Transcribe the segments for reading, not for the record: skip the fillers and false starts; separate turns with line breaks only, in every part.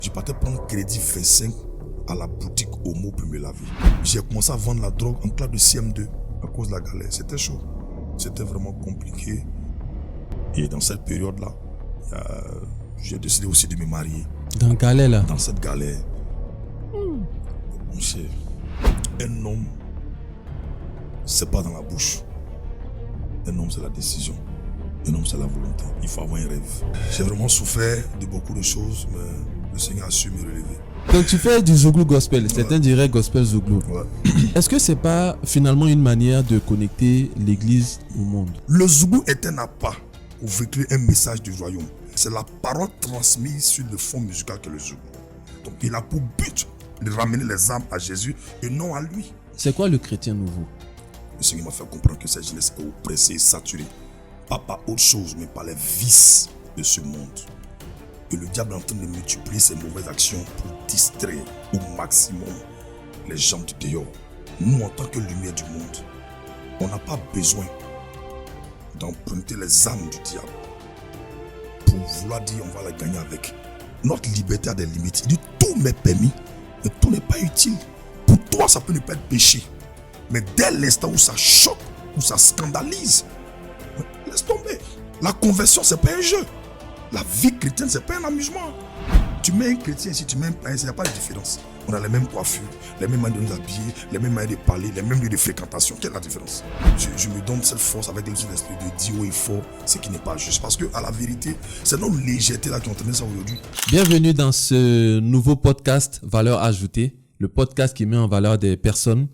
Je partais prendre crédit 25 à la boutique Homo pour me laver. J'ai commencé à vendre la drogue en classe de CM2 à cause de la galère. C'était chaud. C'était vraiment compliqué. Et dans cette période-là, j'ai décidé aussi de me marier.
Dans galère là?
Dans cette galère. Mon cher, un homme, c'est pas dans la bouche. Un homme, c'est la décision. Un homme, c'est la volonté. Il faut avoir un rêve. J'ai vraiment souffert de beaucoup de choses, mais le Seigneur a su me relever.
Donc tu fais du Zouglou gospel, certains diraient gospel Zouglou.
Ouais.
Est-ce que c'est pas finalement une manière de connecter l'église au monde?
Le Zouglou est un appât pour véhiculer un message du royaume. C'est la parole transmise sur le fond musical que le Zouglou. Donc il a pour but de ramener les âmes à Jésus et non à lui.
C'est quoi le chrétien nouveau?
Le Seigneur m'a fait comprendre que cette jeunesse est oppressée et saturée. Pas par autre chose, mais par les vices de ce monde. Et le diable est en train de multiplier ses mauvaises actions pour distraire au maximum les gens du dehors. Nous, en tant que lumière du monde, on n'a pas besoin d'emprunter les âmes du diable pour vouloir dire on va la gagner avec. Notre liberté a des limites. Il dit tout m'est permis, mais tout n'est pas utile. Pour toi, ça peut ne pas être péché. Mais dès l'instant où ça choque, où ça scandalise, laisse tomber. La conversion, c'est pas un jeu. La vie chrétienne, c'est pas un amusement. Tu mets un chrétien ici, tu mets un païen ici, il n'y a pas de différence. On a les mêmes coiffures, les mêmes manières de nous habiller, les mêmes manières de parler, les mêmes lieux de fréquentation. Quelle est la différence? Je me donne cette force avec l'esprit de dire haut et fort ce qui n'est pas juste. Parce que, à la vérité, c'est notre légèreté là qui entraîne ça aujourd'hui.
Bienvenue dans ce nouveau podcast Valeurs ajoutées, le podcast qui met en valeur des personnes,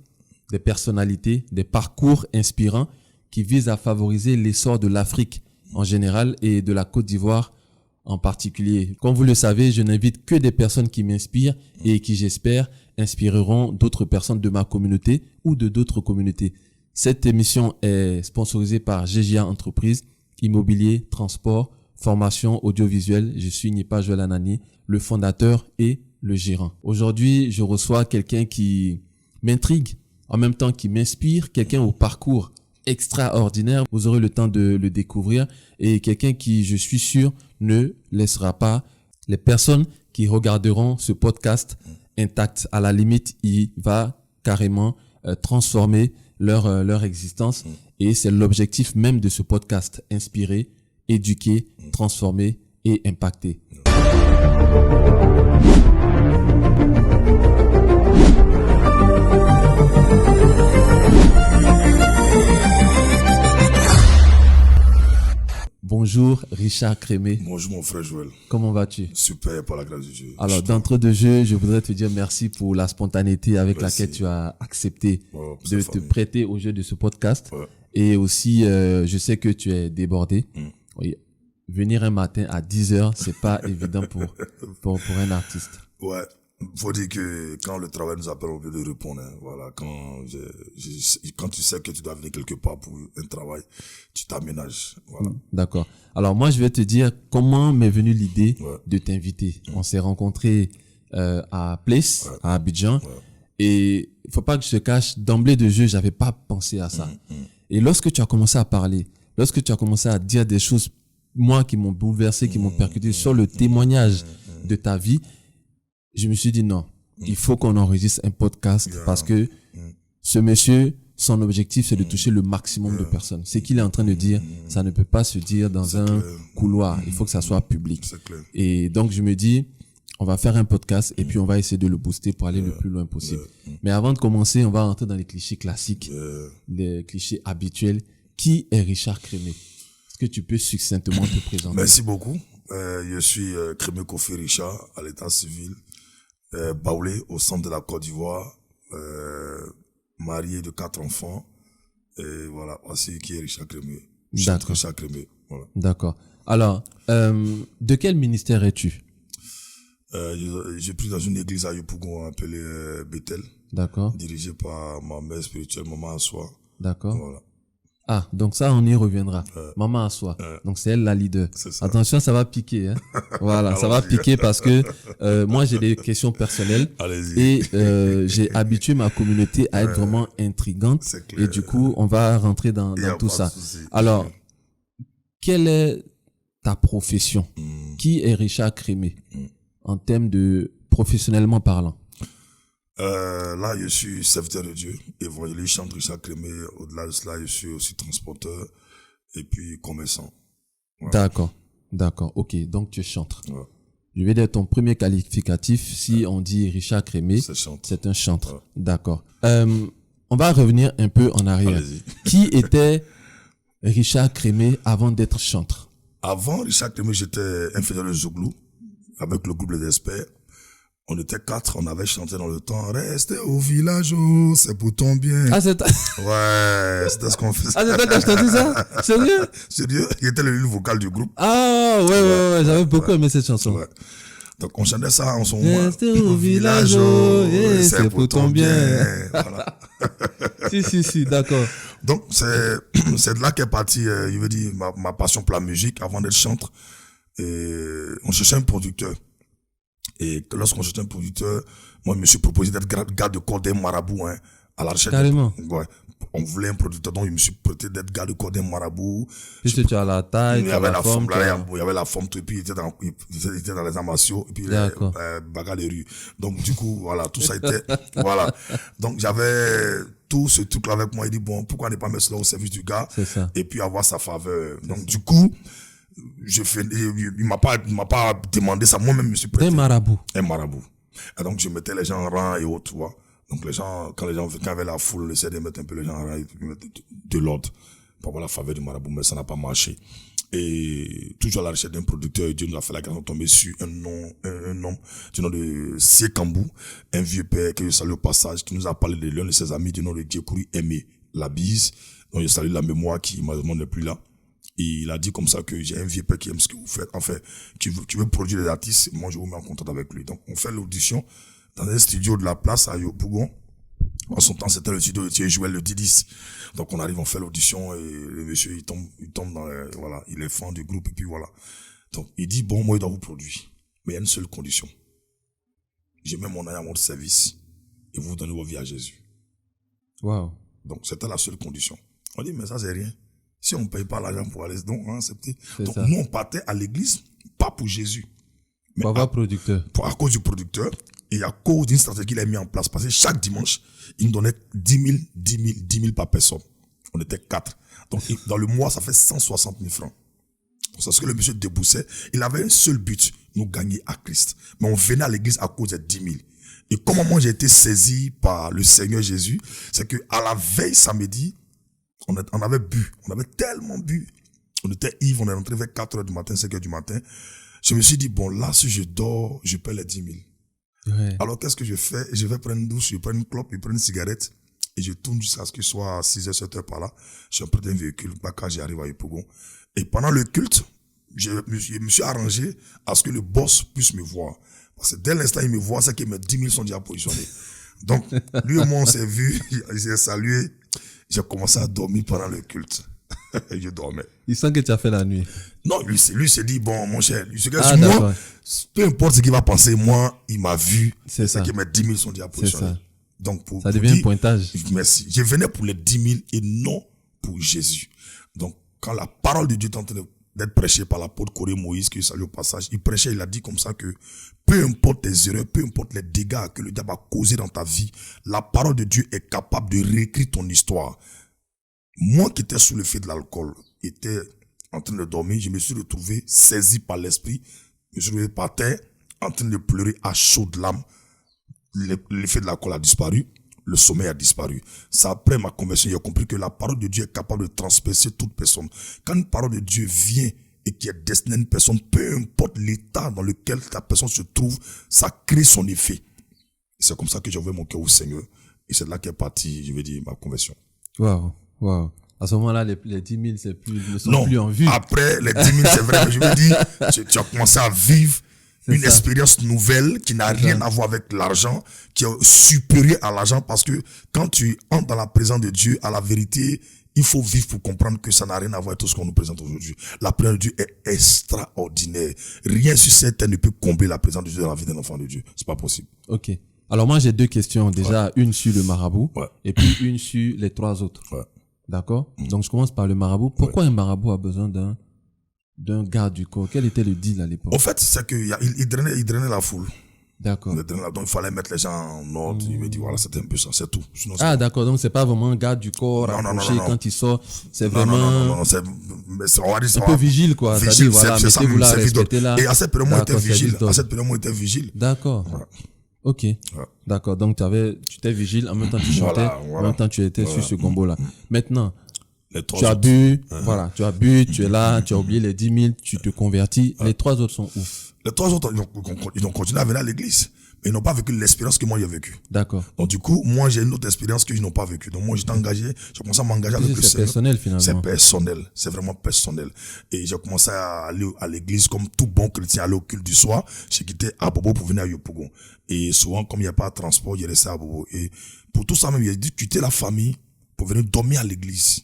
des personnalités, des parcours inspirants qui visent à favoriser l'essor de l'Afrique en général et de la Côte d'Ivoire en particulier. Comme vous le savez, je n'invite que des personnes qui m'inspirent et qui, j'espère, inspireront d'autres personnes de ma communauté ou de d'autres communautés. Cette émission est sponsorisée par GGA Entreprises, immobilier, transport, formation audiovisuelle. Je suis Nipa Joel Anani, le fondateur et le gérant. Aujourd'hui, je reçois quelqu'un qui m'intrigue, en même temps qui m'inspire, quelqu'un au parcours extraordinaire. Vous aurez le temps de le découvrir et quelqu'un qui, je suis sûr, ne laissera pas les personnes qui regarderont ce podcast intact. À la limite, il va carrément transformer leur existence et c'est l'objectif même de ce podcast. Inspirer, éduquer, transformer et impacter. Bonjour Richard Crémé.
Bonjour mon frère Joël.
Comment vas-tu?
Super, par la grâce de Dieu.
Alors d'entrée de jeu, je voudrais te dire merci pour la spontanéité avec laquelle tu as accepté de te prêter au jeu de ce podcast.
Ouais.
Et aussi, je sais que tu es débordé. Oui. Venir un matin à 10h, c'est pas évident pour un artiste.
Ouais. Faut dire que quand le travail nous appelle, on veut le répondre. Hein. Voilà, quand tu sais que tu dois venir quelque part pour un travail, tu t'aménages. Voilà.
D'accord. Alors moi, je vais te dire comment m'est venue l'idée de t'inviter. On s'est rencontrés à Place, à Abidjan, et il faut pas que je te cache, d'emblée de jeu, j'avais pas pensé à ça. Et lorsque tu as commencé à parler, lorsque tu as commencé à dire des choses, moi, qui m'ont bouleversé, qui m'ont percuté sur le témoignage de ta vie, je me suis dit non, il faut qu'on enregistre un podcast parce que ce monsieur, son objectif, c'est de toucher le maximum de personnes. Ce qu'il est en train de dire, ça ne peut pas se dire dans un couloir. Il faut que ça soit public. Et donc, je me dis, on va faire un podcast et puis on va essayer de le booster pour aller le plus loin possible. Mais avant de commencer, on va rentrer dans les clichés classiques, les clichés habituels. Qui est Richard Crémé? Est-ce que tu peux succinctement te présenter?
Merci beaucoup. Je suis Crémé Kofi Richard à l'état civil. Baoulé au centre de la Côte d'Ivoire, marié de 4 enfants, et voilà, voici qui est Richard Crémé. Richard Crémé, voilà.
D'accord. Alors, de quel ministère es-tu?
J'ai pris dans une église à Yopougon appelée Bethel.
D'accord.
Dirigée par ma mère spirituelle, Maman Assoa.
D'accord.
Voilà.
Ah, donc ça, on y reviendra. Maman Assoa. Donc c'est elle la leader. Attention, ça va piquer. Hein. Voilà, ça va piquer parce que moi, j'ai des questions personnelles.
Allez-y.
Et j'ai habitué ma communauté à être vraiment intrigante. Et du coup, on va rentrer dans tout ça. Alors, quelle est ta profession? Qui est Richard Crémé? en termes de professionnellement parlant?
Là, je suis serviteur de Dieu, évangéliste, chante Richard Crémé. Au-delà de cela, je suis aussi transporteur et puis commerçant. Voilà.
D'accord. Ok, donc tu chantres.
Ouais.
Je vais dire ton premier qualificatif. Si on dit Richard Crémé, c'est un chantre.
Ouais.
D'accord. On va revenir un peu en arrière.
Allez-y.
Qui était Richard Crémé avant d'être chantre?
Avant Richard Crémé, j'étais infidèle de Zouglou avec le groupe Les Experts. On était 4, on avait chanté dans le temps. Restez au village, oh, c'est pour ton bien.
Ah, c'est toi?
Ouais, c'était ce qu'on faisait.
Ah, c'est toi qui as chanté ça? Sérieux?
Sérieux, il était le lead vocal du groupe.
Ah, ouais, j'avais beaucoup aimé cette chanson.
Ouais. Donc on chantait ça en son moment.
Restez au village, oh, c'est pour ton bien.
Voilà.
Si, d'accord.
Donc c'est de là qu'est partie, je veux dire, ma passion pour la musique avant d'être chantre. Et on cherchait un producteur. Et lorsqu'on cherchait un producteur, moi je me suis proposé d'être garde de corps d'un marabout, hein, à la recherche.
Carrément.
Ouais. On voulait un producteur, donc je me suis prêté d'être garde de corps d'un marabout.
Puisque tu as la taille,
il y avait la forme, là, il y avait la forme, et puis il était dans les arts martiaux, et puis bagarre de rue. Donc du coup, voilà, tout ça était, voilà. Donc j'avais tout ce truc-là avec moi. Il dit bon, pourquoi ne pas mettre cela au service du gars?
C'est ça.
Et puis avoir sa faveur. Donc du coup, il m'a pas demandé ça. Moi-même, je me suis prêté.
Un marabout.
Et donc je mettais les gens en rang et autres, tu vois. Donc les gens, quand il y avait la foule, on essayait de mettre un peu les gens en rang et de l'ordre pour avoir la faveur du marabout, mais ça n'a pas marché. Et toujours à la recherche d'un producteur, Dieu nous a fait la grâce de tomber sur un homme du nom de Siekambou, un vieux père que je salue au passage, qui nous a parlé de l'un de ses amis du nom de Djekouri Aimé Labise. Donc je salue la mémoire qui malheureusement n'est plus là. Et il a dit comme ça que j'ai un vieux père qui aime ce que vous faites. Enfin, qui veut produire des artistes. Moi, je vous mets en contact avec lui. Donc, on fait l'audition dans un studio de la place à Yopougon. En son temps, c'était le studio de Thierry Jouel, le Didis. Donc, on arrive, on fait l'audition et le monsieur, il tombe dans voilà, il est fan du groupe et puis voilà. Donc, il dit, bon, moi, il doit vous produire. Mais il y a une seule condition. Je mets mon âme à votre service et vous donnez vos vies à Jésus.
Wow.
Donc, c'était la seule condition. On dit, mais ça, c'est rien. Si on ne paye pas l'argent pour aller, donc, hein, donc
ça.
nous, on partait à l'église, pas pour Jésus. Mais
pour avoir producteur.
À cause du producteur et à cause d'une stratégie qu'il a mis en place. Parce que chaque dimanche, il nous donnait 10 000 par personne. On était 4. Donc, dans le mois, ça fait 160 000 francs. Donc, c'est ce que le monsieur déboussait. Il avait un seul but, nous gagner à Christ. Mais on venait à l'église à cause des 10 000. Et comment moi j'ai été saisi par le Seigneur Jésus, c'est que à la veille samedi, on avait bu, on avait tellement bu. On était ivre, on est rentré vers 4h du matin, 5h du matin. Je me suis dit, bon, là, si je dors, je perds les 10 000.
Ouais.
Alors, qu'est-ce que je fais? Je vais prendre une douche, je prends une clope, je prends une cigarette, et je tourne jusqu'à ce qu'il soit à 6h, 7h par là. Je suis près d'un véhicule, quand j'arrive à Yopougon. Et pendant le culte, je me suis arrangé à ce que le boss puisse me voir. Parce que dès l'instant, il me voit, c'est que mes 10 000 sont déjà positionnés. Donc, lui et moi, on s'est vu, il s'est salué. J'ai commencé à dormir pendant le culte. Je dormais.
Il sent que tu as fait la nuit.
Non, lui s'est dit, bon, mon cher,
moi,
peu importe ce qu'il va penser, moi, il m'a vu.
C'est ça.
Que mes 10 000 sont déjà positionnés. Donc,
ça devient un pointage.
Merci. Je venais pour les 10 000 et non pour Jésus. Donc, quand la parole de Dieu est en train d'être prêchée par l'apôtre Corée Moïse, que je salue au passage, il prêchait, il a dit comme ça que peu importe tes erreurs, peu importe les dégâts que le diable a causés dans ta vie, la parole de Dieu est capable de réécrire ton histoire. Moi qui étais sous l'effet de l'alcool, était en train de dormir, je me suis retrouvé saisi par l'esprit, je me suis retrouvé par terre, en train de pleurer à chaudes larmes. L'effet de l'alcool a disparu, le sommeil a disparu. C'est après ma conversion, j'ai compris que la parole de Dieu est capable de transpercer toute personne. Quand une parole de Dieu vient et qui est destinée à une personne, peu importe l'état dans lequel ta personne se trouve, ça crée son effet. C'est comme ça que j'ai ouvert mon cœur au Seigneur. Et c'est de là qu'est partie, je vais dire, ma conversion.
Wow. À ce moment-là, les 10 000, ne sont plus en vue.
Après, les 10 000, c'est vrai, mais je veux dire, tu as commencé à vivre une expérience nouvelle qui n'a rien à voir avec l'argent, qui est supérieure à l'argent, parce que quand tu entres dans la présence de Dieu, à la vérité, il faut vivre pour comprendre que ça n'a rien à voir avec tout ce qu'on nous présente aujourd'hui. La présence de Dieu est extraordinaire. Rien sur cette terre ne peut combler la présence de Dieu dans la vie d'un enfant de Dieu. C'est pas possible.
Ok. Alors moi, j'ai 2 questions. Déjà, une sur le marabout et puis une sur les 3 autres.
Ouais.
D'accord? Donc, je commence par le marabout. Pourquoi un marabout a besoin d'un d'un garde du corps? Quel était le deal à l'époque?
Au fait, c'est qu'il drainait la foule.
D'accord.
Donc, il fallait mettre les gens en ordre. Il me dit, voilà, c'était un peu ça, c'est tout. Sinon,
D'accord. Donc, c'est pas vraiment garde du corps rapproché quand il sort. C'est vraiment...
Non, on va dire ça.
Un peu vigile, quoi.
Vigile,
voilà, mettez-vous là, respectez là.
Et à cette période, moi, on était vigile.
D'accord.
Voilà.
Ok.
Voilà.
D'accord. Donc, tu étais vigile, en même temps tu chantais, en même temps tu étais sur ce combo-là. Maintenant, tu as bu, voilà, tu as bu, tu es là, tu as oublié les 10 000, tu te convertis. Les 3 autres sont où?
Les 3 autres, ils ont continué à venir à l'église. Mais ils n'ont pas vécu l'expérience que moi j'ai vécue.
D'accord.
Donc du coup, moi j'ai une autre expérience qu'ils n'ont pas vécue. Donc moi j'étais engagé, j'ai commencé à m'engager avec le Seigneur.
C'est personnel finalement.
C'est personnel, c'est vraiment personnel. Et j'ai commencé à aller à l'église comme tout bon chrétien, aller au culte du soir. J'ai quitté Abobo pour venir à Yopougon. Et souvent, comme il n'y a pas de transport, j'ai resté à Abobo. Et pour tout ça même, il a dit quitter la famille pour venir dormir à l'église.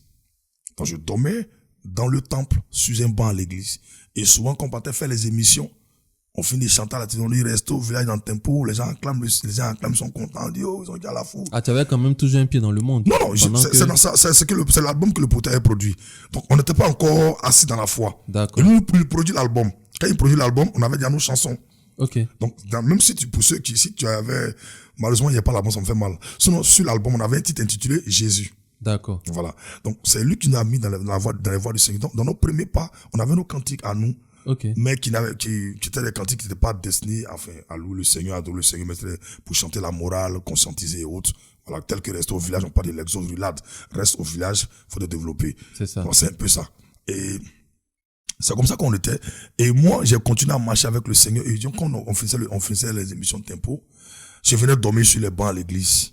Donc je dormais dans le temple, sur un banc à l'église. Et souvent, quand on partait faire les émissions, on finit de chanter à la télévision, on reste au village dans le tempo, les gens acclament, ils sont contents, on dit, oh, ils ont dit à la foule.
Ah, tu avais quand même toujours un pied dans le monde.
Non, c'est l'album que le pote avait produit. Donc, on n'était pas encore assis dans la foi.
D'accord.
Et lui, il produit l'album. Quand il produit l'album, on avait déjà nos chansons.
Ok.
Donc, même si si tu avais, malheureusement, il n'y a pas l'album, ça me fait mal. Sinon, sur l'album, on avait un titre intitulé Jésus.
D'accord.
Voilà. Donc, c'est lui qui nous a mis dans les voies du Seigneur. Donc, dans nos premiers pas, on avait nos cantiques à nous.
Okay.
Mais qui étaient des cantiques qui n'étaient pas destinés à louer le Seigneur, à adorer le Seigneur, mais c'était pour chanter la morale, conscientiser et autres. Voilà, tel que rester au village, on parle de l'exode rulade. Reste au village, faut te développer.
C'est ça.
Donc, c'est un peu ça. Et c'est comme ça qu'on était. Et moi, j'ai continué à marcher avec le Seigneur. Et quand on faisait les émissions de tempo, je venais dormir sur les bancs à l'église.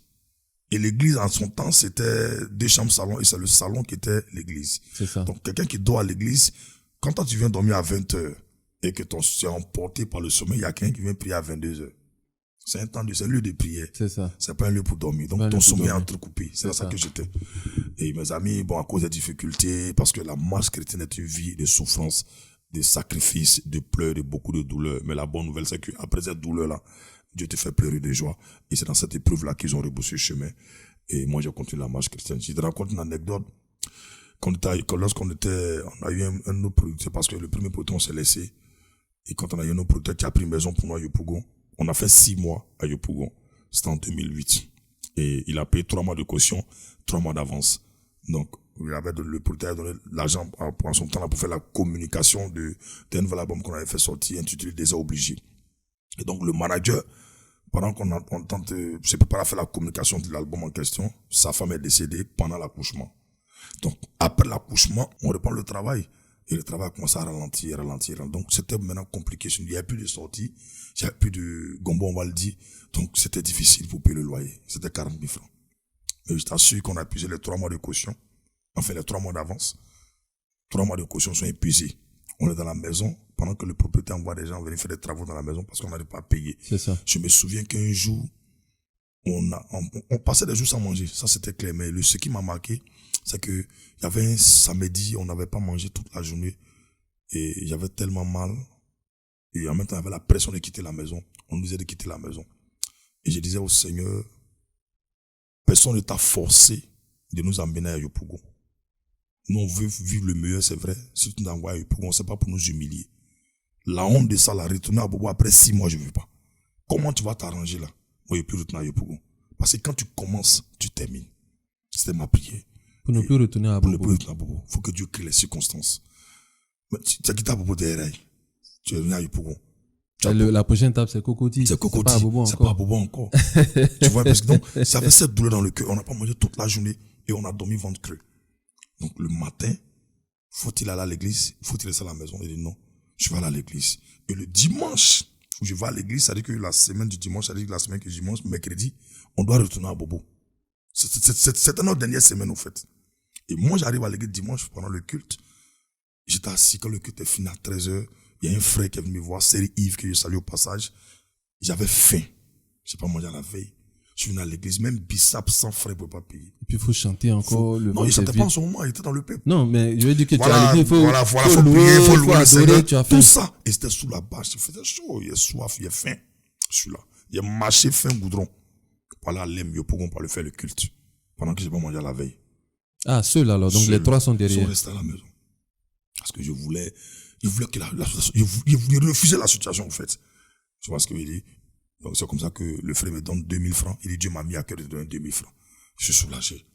Et l'église, en son temps, c'était 2 chambres salon et c'est le salon qui était l'église.
C'est ça.
Donc, quelqu'un qui dort à l'église, quand toi, tu viens dormir à 20h et que tu es emporté par le sommeil, il y a quelqu'un qui vient prier à 22h. C'est un lieu de prière.
C'est ça.
C'est pas un lieu pour dormir. Donc, ton sommeil est entrecoupé. C'est ça que j'étais. Et mes amis, à cause des difficultés, parce que la marche chrétienne est une vie de souffrance, de sacrifices, de pleurs, de beaucoup de douleurs. Mais la bonne nouvelle, c'est qu'après cette douleur-là, Dieu te fait pleurer de joie. Et c'est dans cette épreuve-là qu'ils ont rebroussé le chemin. Et moi, j'ai continué la marche chrétienne. Je te raconte une anecdote. Lorsqu'on a eu un autre producteur, parce que le premier producteur, on s'est laissé. Et quand on a eu un autre producteur qui a pris une maison pour nous à Yopougon, on a fait 6 mois à Yopougon. C'était en 2008. Et il a payé 3 mois de caution, 3 mois d'avance. Donc, le producteur a donné l'argent en son temps là pour faire la communication d'un nouvel album qu'on avait fait sortir, intitulé Désert obligé. Et donc, le manager, pendant qu'on s'est préparé à faire la communication de l'album en question, sa femme est décédée pendant l'accouchement. Donc, après l'accouchement, on reprend le travail. Et le travail a commencé à ralentir. Donc, c'était maintenant compliqué. Il n'y avait plus de sortie. Il n'y avait plus de gombo, on va le dire. Donc, c'était difficile pour payer le loyer. C'était 40 000 francs. Et je t'assure qu'on a épuisé les 3 mois de caution. Enfin, les 3 mois d'avance. 3 mois de caution sont épuisés. On est dans la maison pendant que le propriétaire envoie des gens venir faire des travaux dans la maison parce qu'on n'arrive pas à payer.
C'est ça.
Je me souviens qu'un jour, on passait des jours sans manger. Ça, c'était clair. Mais ce qui m'a marqué, c'est que il y avait un samedi, on n'avait pas mangé toute la journée et j'avais tellement mal et en même temps, il y avait la pression de quitter la maison. On nous disait de quitter la maison. Et je disais au Seigneur, personne ne t'a forcé de nous emmener à Yopougon. Nous, on veut vivre le meilleur, c'est vrai. Si tu nous envoies à Yopougon, c'est pas pour nous humilier. La honte de ça, la retourner à Bobo après 6 mois, je ne veux pas. Comment tu vas t'arranger là? Moi, je ne veux plus retourner à Yopougon. Parce que quand tu commences, tu termines. C'était ma prière.
Pour ne plus retourner à Bobo.
Il faut que Dieu crée les circonstances. Mais tu as quitté à Bobo derrière. Tu es venu à Yopougon.
La prochaine étape, c'est Cocody.
C'est pas à Bobo encore. C'est pas à Bobo encore. Tu vois, parce que donc, ça avait cette douleur dans le cœur. On n'a pas mangé toute la journée et on a dormi ventre creux. Donc, le matin, faut-il aller à l'église? Faut-il rester à la maison? Il dit non, je vais aller à l'église. Et le dimanche, où je vais à l'église, ça veut dire que la semaine du dimanche, ça veut dire que la semaine du dimanche, mercredi, on doit retourner à Bobo. C'était notre dernière semaine, au fait. Et moi, j'arrive à l'église dimanche pendant le culte. J'étais assis quand le culte est fini à 13h. Il y a un frère qui est venu me voir, c'est Yves, que je salue au passage. J'avais faim. Je n'ai pas mangé à la veille. Je suis venu à l'église, même Bissap sans frais pour ne pas payer.
Et puis il faut chanter encore le
non, il ne chantait pas en ce moment, il était dans le peuple.
Non, mais je veux dire que
voilà,
tu as l'église,
faut prier, il faut louer le Seigneur.
Tu as
tout ça. Et c'était sous la bâche, il faisait chaud, il a soif, il a faim. Je suis là. Il a marché fin goudron. Pour aller à l'Em, pour le faire le culte. Pendant que je n'ai pas mangé à la veille.
Ah, ceux-là, alors. Donc les 3 sont derrière.
Ils sont restés à la maison. Parce que je voulais Il voulait que il voulait refuser la situation, en fait. Tu vois ce que je veux dire? Donc, c'est comme ça que le frère me donne 2000 francs. Il dit, Dieu m'a mis à cœur de donner 2000 francs. Je suis soulagé.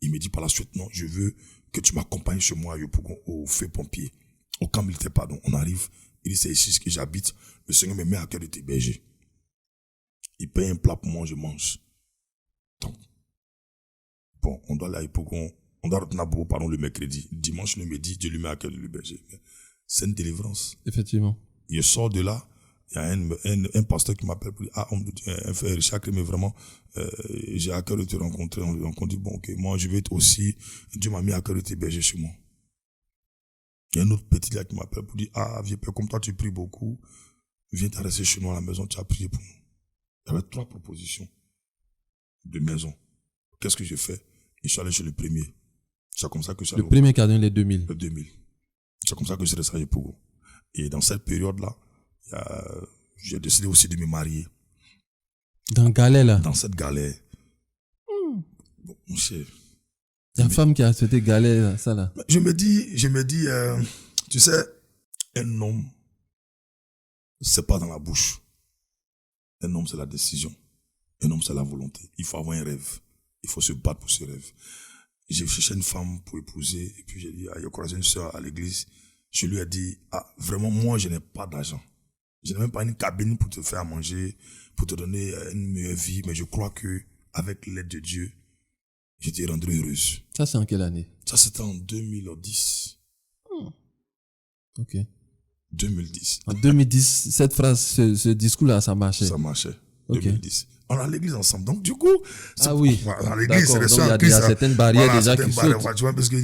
Il me dit par la suite, non, je veux que tu m'accompagnes chez moi à Yopougon, au feu pompier, au camp militaire, pardon. On arrive. Il dit, c'est ici que j'habite. Le Seigneur me met à cœur de t'héberger. Il paye un plat pour moi, je mange. Donc, bon, on doit aller à Yopougon. On doit retourner à Bobo, pardon, le mercredi. Dimanche, le midi, Dieu lui met à cœur de l'héberger. C'est une délivrance.
Effectivement.
Je sors de là. Il y a un pasteur qui m'appelle pour dire, un frère Richard, mais vraiment, j'ai à cœur de te rencontrer. Donc on dit, bon, ok, moi, je vais être aussi, Dieu m'a mis à cœur de t'héberger chez moi. Il y a un autre petit gars qui m'appelle pour dire, vieux père, comme toi, tu pries beaucoup, viens t'arrêter chez nous à la maison, tu as prié pour nous. Il y avait 3 propositions de maison. Qu'est-ce que j'ai fait? Je suis allé chez le premier. C'est comme ça que
Le premier qui a donné les 2000.
Le 2000. C'est comme ça que je suis resté à Yopougon. Et dans cette période-là, j'ai décidé aussi de me marier.
Dans Galais, là?
Dans cette galère. Bon, mon cher.
La femme qui a accepté Galais, là, ça là.
Je me dis, tu sais, un homme, c'est pas dans la bouche. Un homme, c'est la décision. Un homme, c'est la volonté. Il faut avoir un rêve. Il faut se battre pour ce rêve. J'ai cherché une femme pour épouser, et puis j'ai dit, il y a croisé une soeur à l'église. Je lui ai dit, vraiment, moi, je n'ai pas d'argent. Je n'ai même pas une cabine pour te faire manger, pour te donner une meilleure vie, mais je crois que, avec l'aide de Dieu, je te rendrai heureuse.
Ça, c'est en quelle année?
Ça, c'était en 2010.
Ok.
2010.
En 2010, cette phrase, ce discours-là, ça marchait.
Ça marchait.
Ok.
2010. On est à l'église ensemble. Donc, du coup,
oui.
Dans l'église, c'est
d'accord. Donc, il y a certaines barrières déjà qui sautent.
Tu vois, parce que,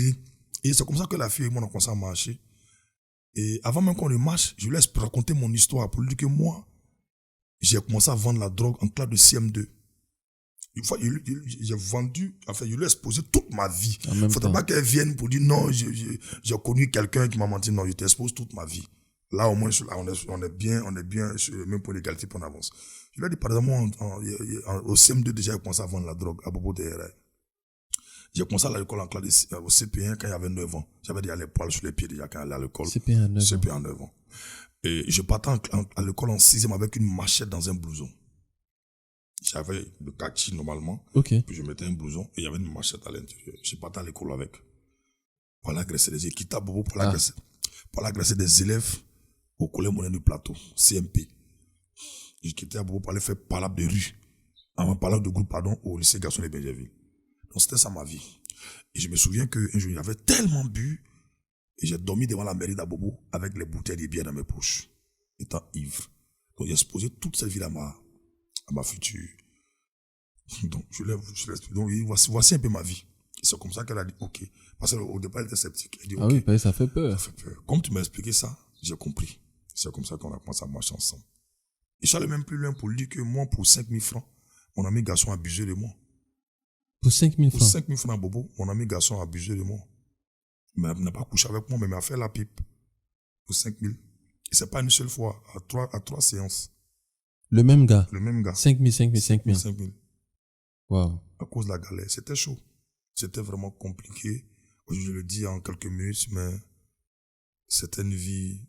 et c'est comme ça que la fille et moi, on a commencé à marcher. Et avant même qu'on ne marche, je lui laisse raconter mon histoire pour lui dire que moi, j'ai commencé à vendre la drogue en classe de CM2. Une fois, j'ai vendu, enfin, je lui ai exposé toute ma vie. Il ne faudrait pas qu'elle vienne pour dire non, j'ai connu quelqu'un qui m'a menti. Non, je t'expose toute ma vie. Là, au moins, on est bien sur le même point d'égalité, puis on avance. Je lui ai dit, par exemple, au CM2, déjà, j'ai commencé à vendre la drogue à Bobo DRI. J'ai commencé à l'école en classe au CP1 quand il y avait 9 ans. J'avais déjà les poils sur les pieds déjà quand j'allais à l'école.
CP1
à 9 ans. Et je partais à l'école en 6e avec une machette dans un blouson. J'avais le kaki normalement.
Ok.
Puis je mettais un blouson et il y avait une machette à l'intérieur. Je partais à l'école avec. Pour aller agresser des équipes à Bobo, pour aller agresser des élèves au collège Moulin du Plateau, CMP. Je quittais à Bobo pour aller faire palabre de rue. Palabre de groupe, pardon, au lycée Garçon de Benjerville. Donc c'était ça ma vie. Et je me souviens qu'un jour, j'avais tellement bu et j'ai dormi devant la mairie d'Abobo avec les bouteilles de bière dans mes poches, étant ivre. Donc j'ai exposé toute cette vie à ma future. Donc je laisse. Donc voici un peu ma vie. Et c'est comme ça qu'elle a dit ok. Parce qu'au départ elle était sceptique. Elle dit,
okay. Oui, ça fait peur.
Ça fait peur. Comme tu m'as expliqué ça, j'ai compris. C'est comme ça qu'on a commencé à marcher ensemble. Et je suis allé même plus loin pour lui dire que moi, pour 5000 francs, mon ami garçon a abusé de moi.
Pour 5000 francs?
Pour 5000 francs, Bobo, mon ami garçon a abusé de moi. Il n'a pas couché avec moi, mais il m'a fait la pipe. Pour 5000. Et c'est pas une seule fois, à trois séances.
Le même gars?
Le même gars.
5000. Wow.
À cause de la galère. C'était chaud. C'était vraiment compliqué. Je le dis en quelques minutes, mais c'était une vie.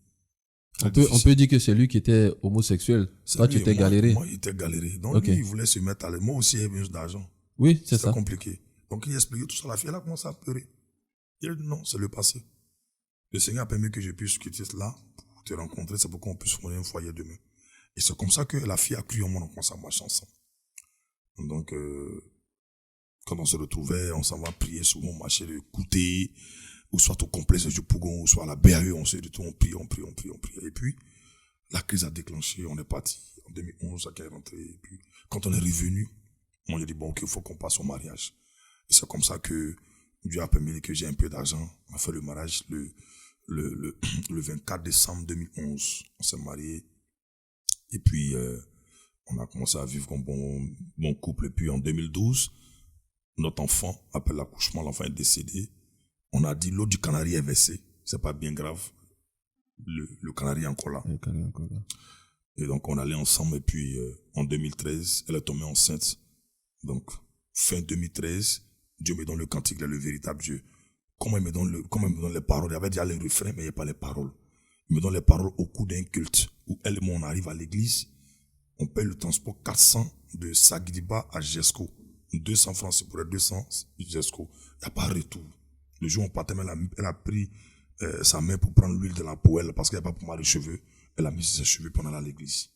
On peut dire que c'est lui qui était homosexuel. Toi, tu étais galéré.
Moi, il était galéré. Donc, lui, il voulait se mettre à l'aise. Moi aussi, j'avais besoin d'argent.
Oui, c'est ça.
C'était compliqué. Donc, il expliquait tout ça. La fille, elle a commencé à pleurer. Il a dit non, c'est le passé. Le Seigneur a permis que je puisse quitter cela pour te rencontrer. C'est pour qu'on puisse fonder un foyer demain. Et c'est comme ça que la fille a cru en moi. On commence à marcher ensemble. Donc, quand on se retrouvait, on s'en va prier souvent, marcher de Kouté, ou soit au complexe de Pougon, ou soit à la BAE, on se retrouve, on prie. Et puis, la crise a déclenché, on est parti en 2011, chacun est rentré. Et puis, quand on est revenu, on a dit, bon, ok, il faut qu'on passe au mariage. Et c'est comme ça que Dieu a permis que j'ai un peu d'argent. On a fait le mariage le 24 décembre 2011. On s'est mariés. Et puis, on a commencé à vivre comme bon couple. Et puis, en 2012, notre enfant, après l'accouchement, l'enfant est décédé. On a dit, l'eau du canari est versée. C'est pas bien grave. Le canari est encore là. Et donc, on allait ensemble. Et puis, en 2013, elle est tombée enceinte. Donc, fin 2013, Dieu me donne le cantique, le véritable Dieu. Comment il me donne les paroles? Il y avait déjà les refrains, mais il n'y a pas les paroles. Il me donne les paroles au cours d'un culte où elle et moi on arrive à l'église. On paye le transport 400 de Sagriba à Jesco. 200 francs, c'est pour les 200 Jesco. Il n'y a pas de retour. Le jour où on partait, elle a pris sa main pour prendre l'huile de la poêle parce qu'il n'y a pas pour moi de cheveux. Elle a mis ses cheveux pendant à l'église.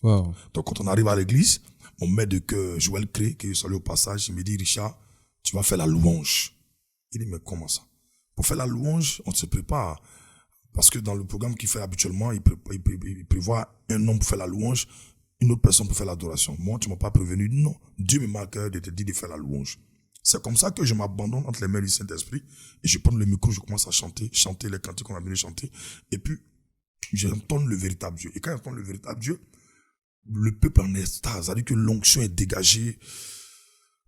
Wow.
Donc quand on arrive à l'église, mon maître de cœur, Joël Cré, qui est salue au passage, il me dit, Richard, tu vas faire la louange. Il dit, mais comment ça? Pour faire la louange, on se prépare. Parce que dans le programme qu'il fait habituellement, il prévoit un homme pour faire la louange, une autre personne pour faire l'adoration. Moi, tu m'as pas prévenu. Non. Dieu me marque de te dire de faire la louange. C'est comme ça que je m'abandonne entre les mains du Saint-Esprit et je prends le micro, je commence à chanter les cantiques qu'on a venu chanter. Et puis, j'entends le véritable Dieu. Et quand j'entends le véritable Dieu, le peuple en extase, c'est-à-dire que l'onction est dégagée.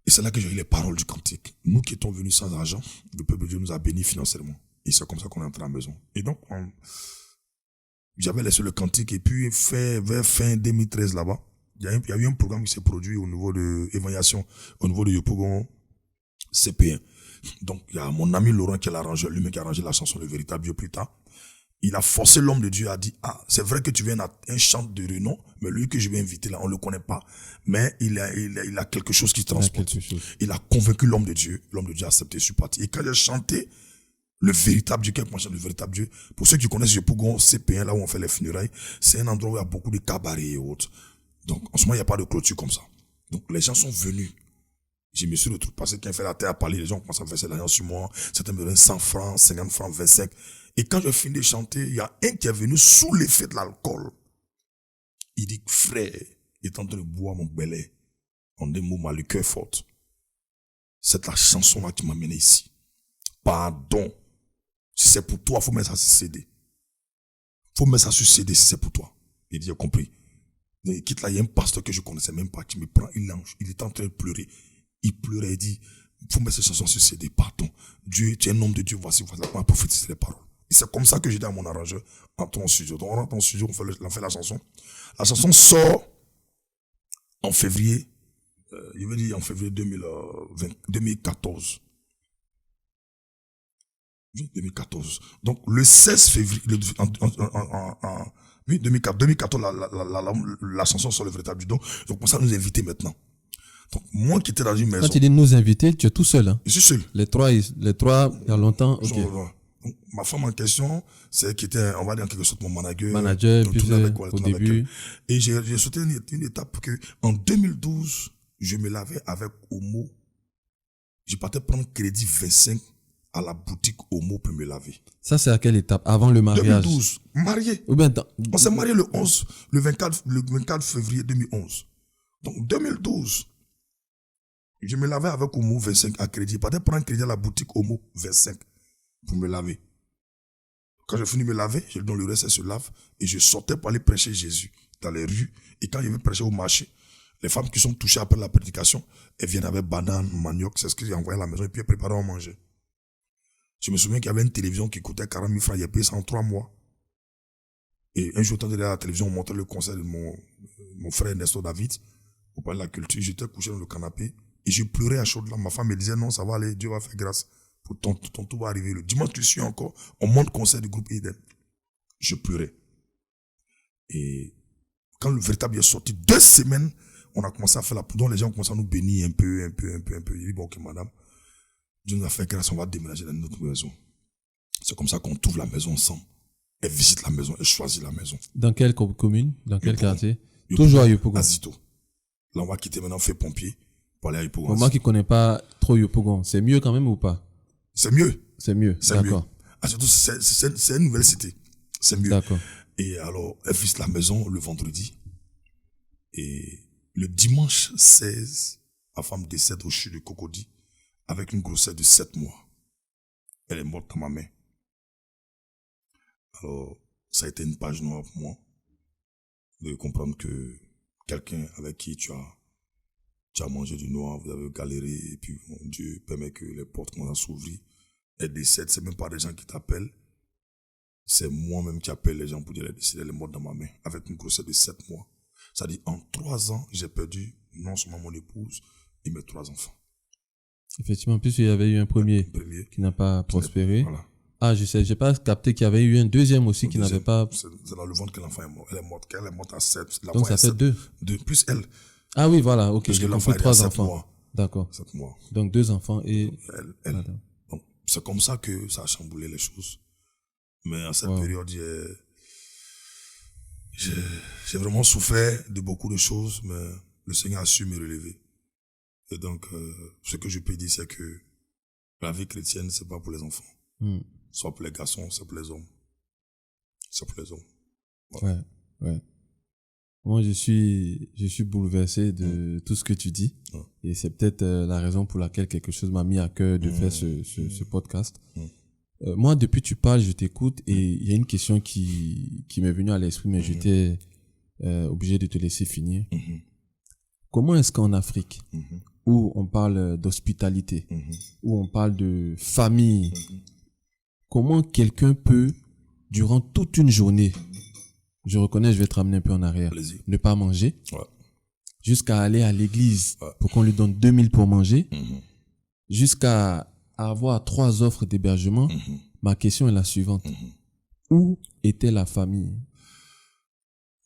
Et c'est là que j'ai eu les paroles du cantique. Nous qui étions venus sans argent, le peuple de Dieu nous a bénis financièrement. Et c'est comme ça qu'on est entré à la maison. Et donc, j'avais laissé le cantique et puis vers fin 2013 là-bas, il y a eu un programme qui s'est produit au niveau de évaluation, au niveau de Yopougon CP1. Donc, il y a mon ami Laurent qui a arrangé, lui-même qui a arrangé la chanson Le Véritable Dieu plus tard. Il a forcé l'homme de Dieu à dire, c'est vrai que tu viens à un chant de renom, mais lui que je vais inviter là, on le connaît pas, mais il a quelque chose qui transporte. Il a convaincu l'homme de Dieu a accepté, je suis parti. Et quand j'ai chanté le véritable Dieu, quelqu'un chante le véritable Dieu, pour ceux qui connaissent Yopougon CP1, là où on fait les funérailles, c'est un endroit où il y a beaucoup de cabarets et autres. Donc, en ce moment, il n'y a pas de clôture comme ça. Donc, les gens sont venus. Je me suis retrouvé parce que quand il fait la terre à parler, les gens commencent à verser l'argent sur moi. Certains me donnent 100 francs, 50 francs, 25. Et quand je finis de chanter, il y a un qui est venu sous l'effet de l'alcool. Il dit, frère, il est en train de boire mon belay. En des mots, ma liqueur forte. C'est la chanson-là qui m'a mené ici. Pardon. Si c'est pour toi, faut mettre ça sur CD. Faut mettre ça sur CD si c'est pour toi. Il dit, j'ai compris. Et quitte là, il y a un pasteur que je connaissais même pas qui me prend une langue. Il est en train de pleurer. Il pleurait, il dit, faut mettre cette chanson sur CD, pardon. Dieu, tu es un homme de Dieu, voici la prophétiser les paroles. Et c'est comme ça que j'ai dit à mon arrangeur, entrons en studio. Donc on rentre en studio, on fait la chanson. La chanson sort en février, je veux dire en février 2014. 2014. Donc le 16 février, 2014, la chanson sur le véritable Dieu. Donc commence à nous inviter maintenant. Donc, moi qui étais dans une maison.
Quand tu dis nous inviter, tu es tout seul, hein?
Je suis seul.
Les trois, il y a longtemps, ok.
Donc, ma femme en question, c'est qui était, on va dire en quelque sorte mon manager.
Puis au début.
Et j'ai sauté une étape que, en 2012, je me lavais avec Omo. Je partais prendre crédit 25 à la boutique Omo pour me laver.
Ça, c'est à quelle étape? Avant le mariage?
2012. Marié.
Ou bien,
on s'est marié le 24 février 2011. Donc, 2012. Je me lavais avec Omo 25 à crédit. Je partais prendre crédit à la boutique Omo 25 pour me laver. Quand j'ai fini de me laver, je donne le reste, elle se lave. Et je sortais pour aller prêcher Jésus dans les rues. Et quand je vais prêcher au marché, les femmes qui sont touchées après la prédication, elles viennent avec banane, manioc, c'est ce que j'ai envoyé à la maison et puis elles préparaient à manger. Je me souviens qu'il y avait une télévision qui coûtait 40 000 francs. Il y a payé ça en 3 mois. Et un jour, quand j'étais à la télévision, on montrait le concert de mon frère Nestor David. Au palais de la culture, j'étais couché dans le canapé. Et je pleurais à chaudes larmes. Ma femme me disait, non, ça va aller, Dieu va faire grâce. Pour ton tour va arriver. Le dimanche, tu suis encore. On monte concert du groupe Eden. Je pleurais. Et quand le véritable est sorti, 2 semaines, on a commencé à faire la poudre. Les gens ont commencé à nous bénir un peu. J'ai dit, bon, ok, madame, Dieu nous a fait grâce, on va déménager dans notre maison. C'est comme ça qu'on trouve la maison ensemble. Elle visite la maison, elle choisit la maison.
Dans quelle commune? Dans quel quartier?
Yopougon.
Toujours à Yopougon.
À Zito. Là, on va quitter maintenant, on fait pompier. Pour aller à Yopougon.
Pour moi qui connais pas trop Yopougon, c'est mieux quand même ou pas?
C'est mieux.
C'est mieux. D'accord.
Surtout, c'est une nouvelle cité. C'est mieux.
D'accord.
Et alors, elle visite la maison le vendredi. Et le dimanche 16, ma femme décède au CHU de Cocody avec une grossesse de 7 mois. Elle est morte dans ma main. Alors, ça a été une page noire pour moi de comprendre que quelqu'un avec qui tu as mangé du noir, vous avez galéré, et puis mon Dieu permet que les portes commencent à s'ouvrir. Elle décède, c'est même pas des gens qui t'appellent, c'est moi-même qui appelle les gens pour dire elle est décédée, elle est morte dans ma main, avec une grossesse de 7 mois. Ça dit, en 3 ans, j'ai perdu non seulement mon épouse et mes 3 enfants.
Effectivement, puisqu'il y avait eu un premier qui n'a pas prospéré.
Voilà.
Ah, je sais, j'ai pas capté qu'il y avait eu un deuxième aussi qui n'avait pas...
C'est dans le ventre que l'enfant est mort. Elle est morte. Quand elle est morte à 7.
Donc ça fait 2.
2 plus elle.
Ah oui, voilà, ok.
Parce que
J'ai
l'enfant
compris
est à
3
7
enfants.
mois.
D'accord.
7 mois.
Donc 2 enfants et...
Elle.
Madame.
Donc, c'est comme ça que ça a chamboulé les choses. Mais à cette
Wow.
période, j'ai vraiment souffert de beaucoup de choses, mais le Seigneur a su me relever. Et donc, ce que je peux dire, c'est que la vie chrétienne, c'est pas pour les enfants. Soit pour les garçons, c'est pour les hommes. C'est pour les hommes. Voilà.
Ouais. Moi, je suis bouleversé de tout ce que tu dis. Et c'est peut-être la raison pour laquelle quelque chose m'a mis à cœur de faire ce podcast. Moi, depuis tu parles, je t'écoute et il y a une question qui m'est venue à l'esprit, mais j'étais obligé de te laisser finir. Comment est-ce qu'en Afrique, où on parle d'hospitalité, où on parle de famille, comment quelqu'un peut, durant toute une journée, je reconnais, je vais te ramener un peu en arrière, ne pas manger, jusqu'à aller à l'église pour qu'on lui donne 2000 pour manger, jusqu'à avoir 3 offres d'hébergement. Ma question est la suivante. Où était la famille?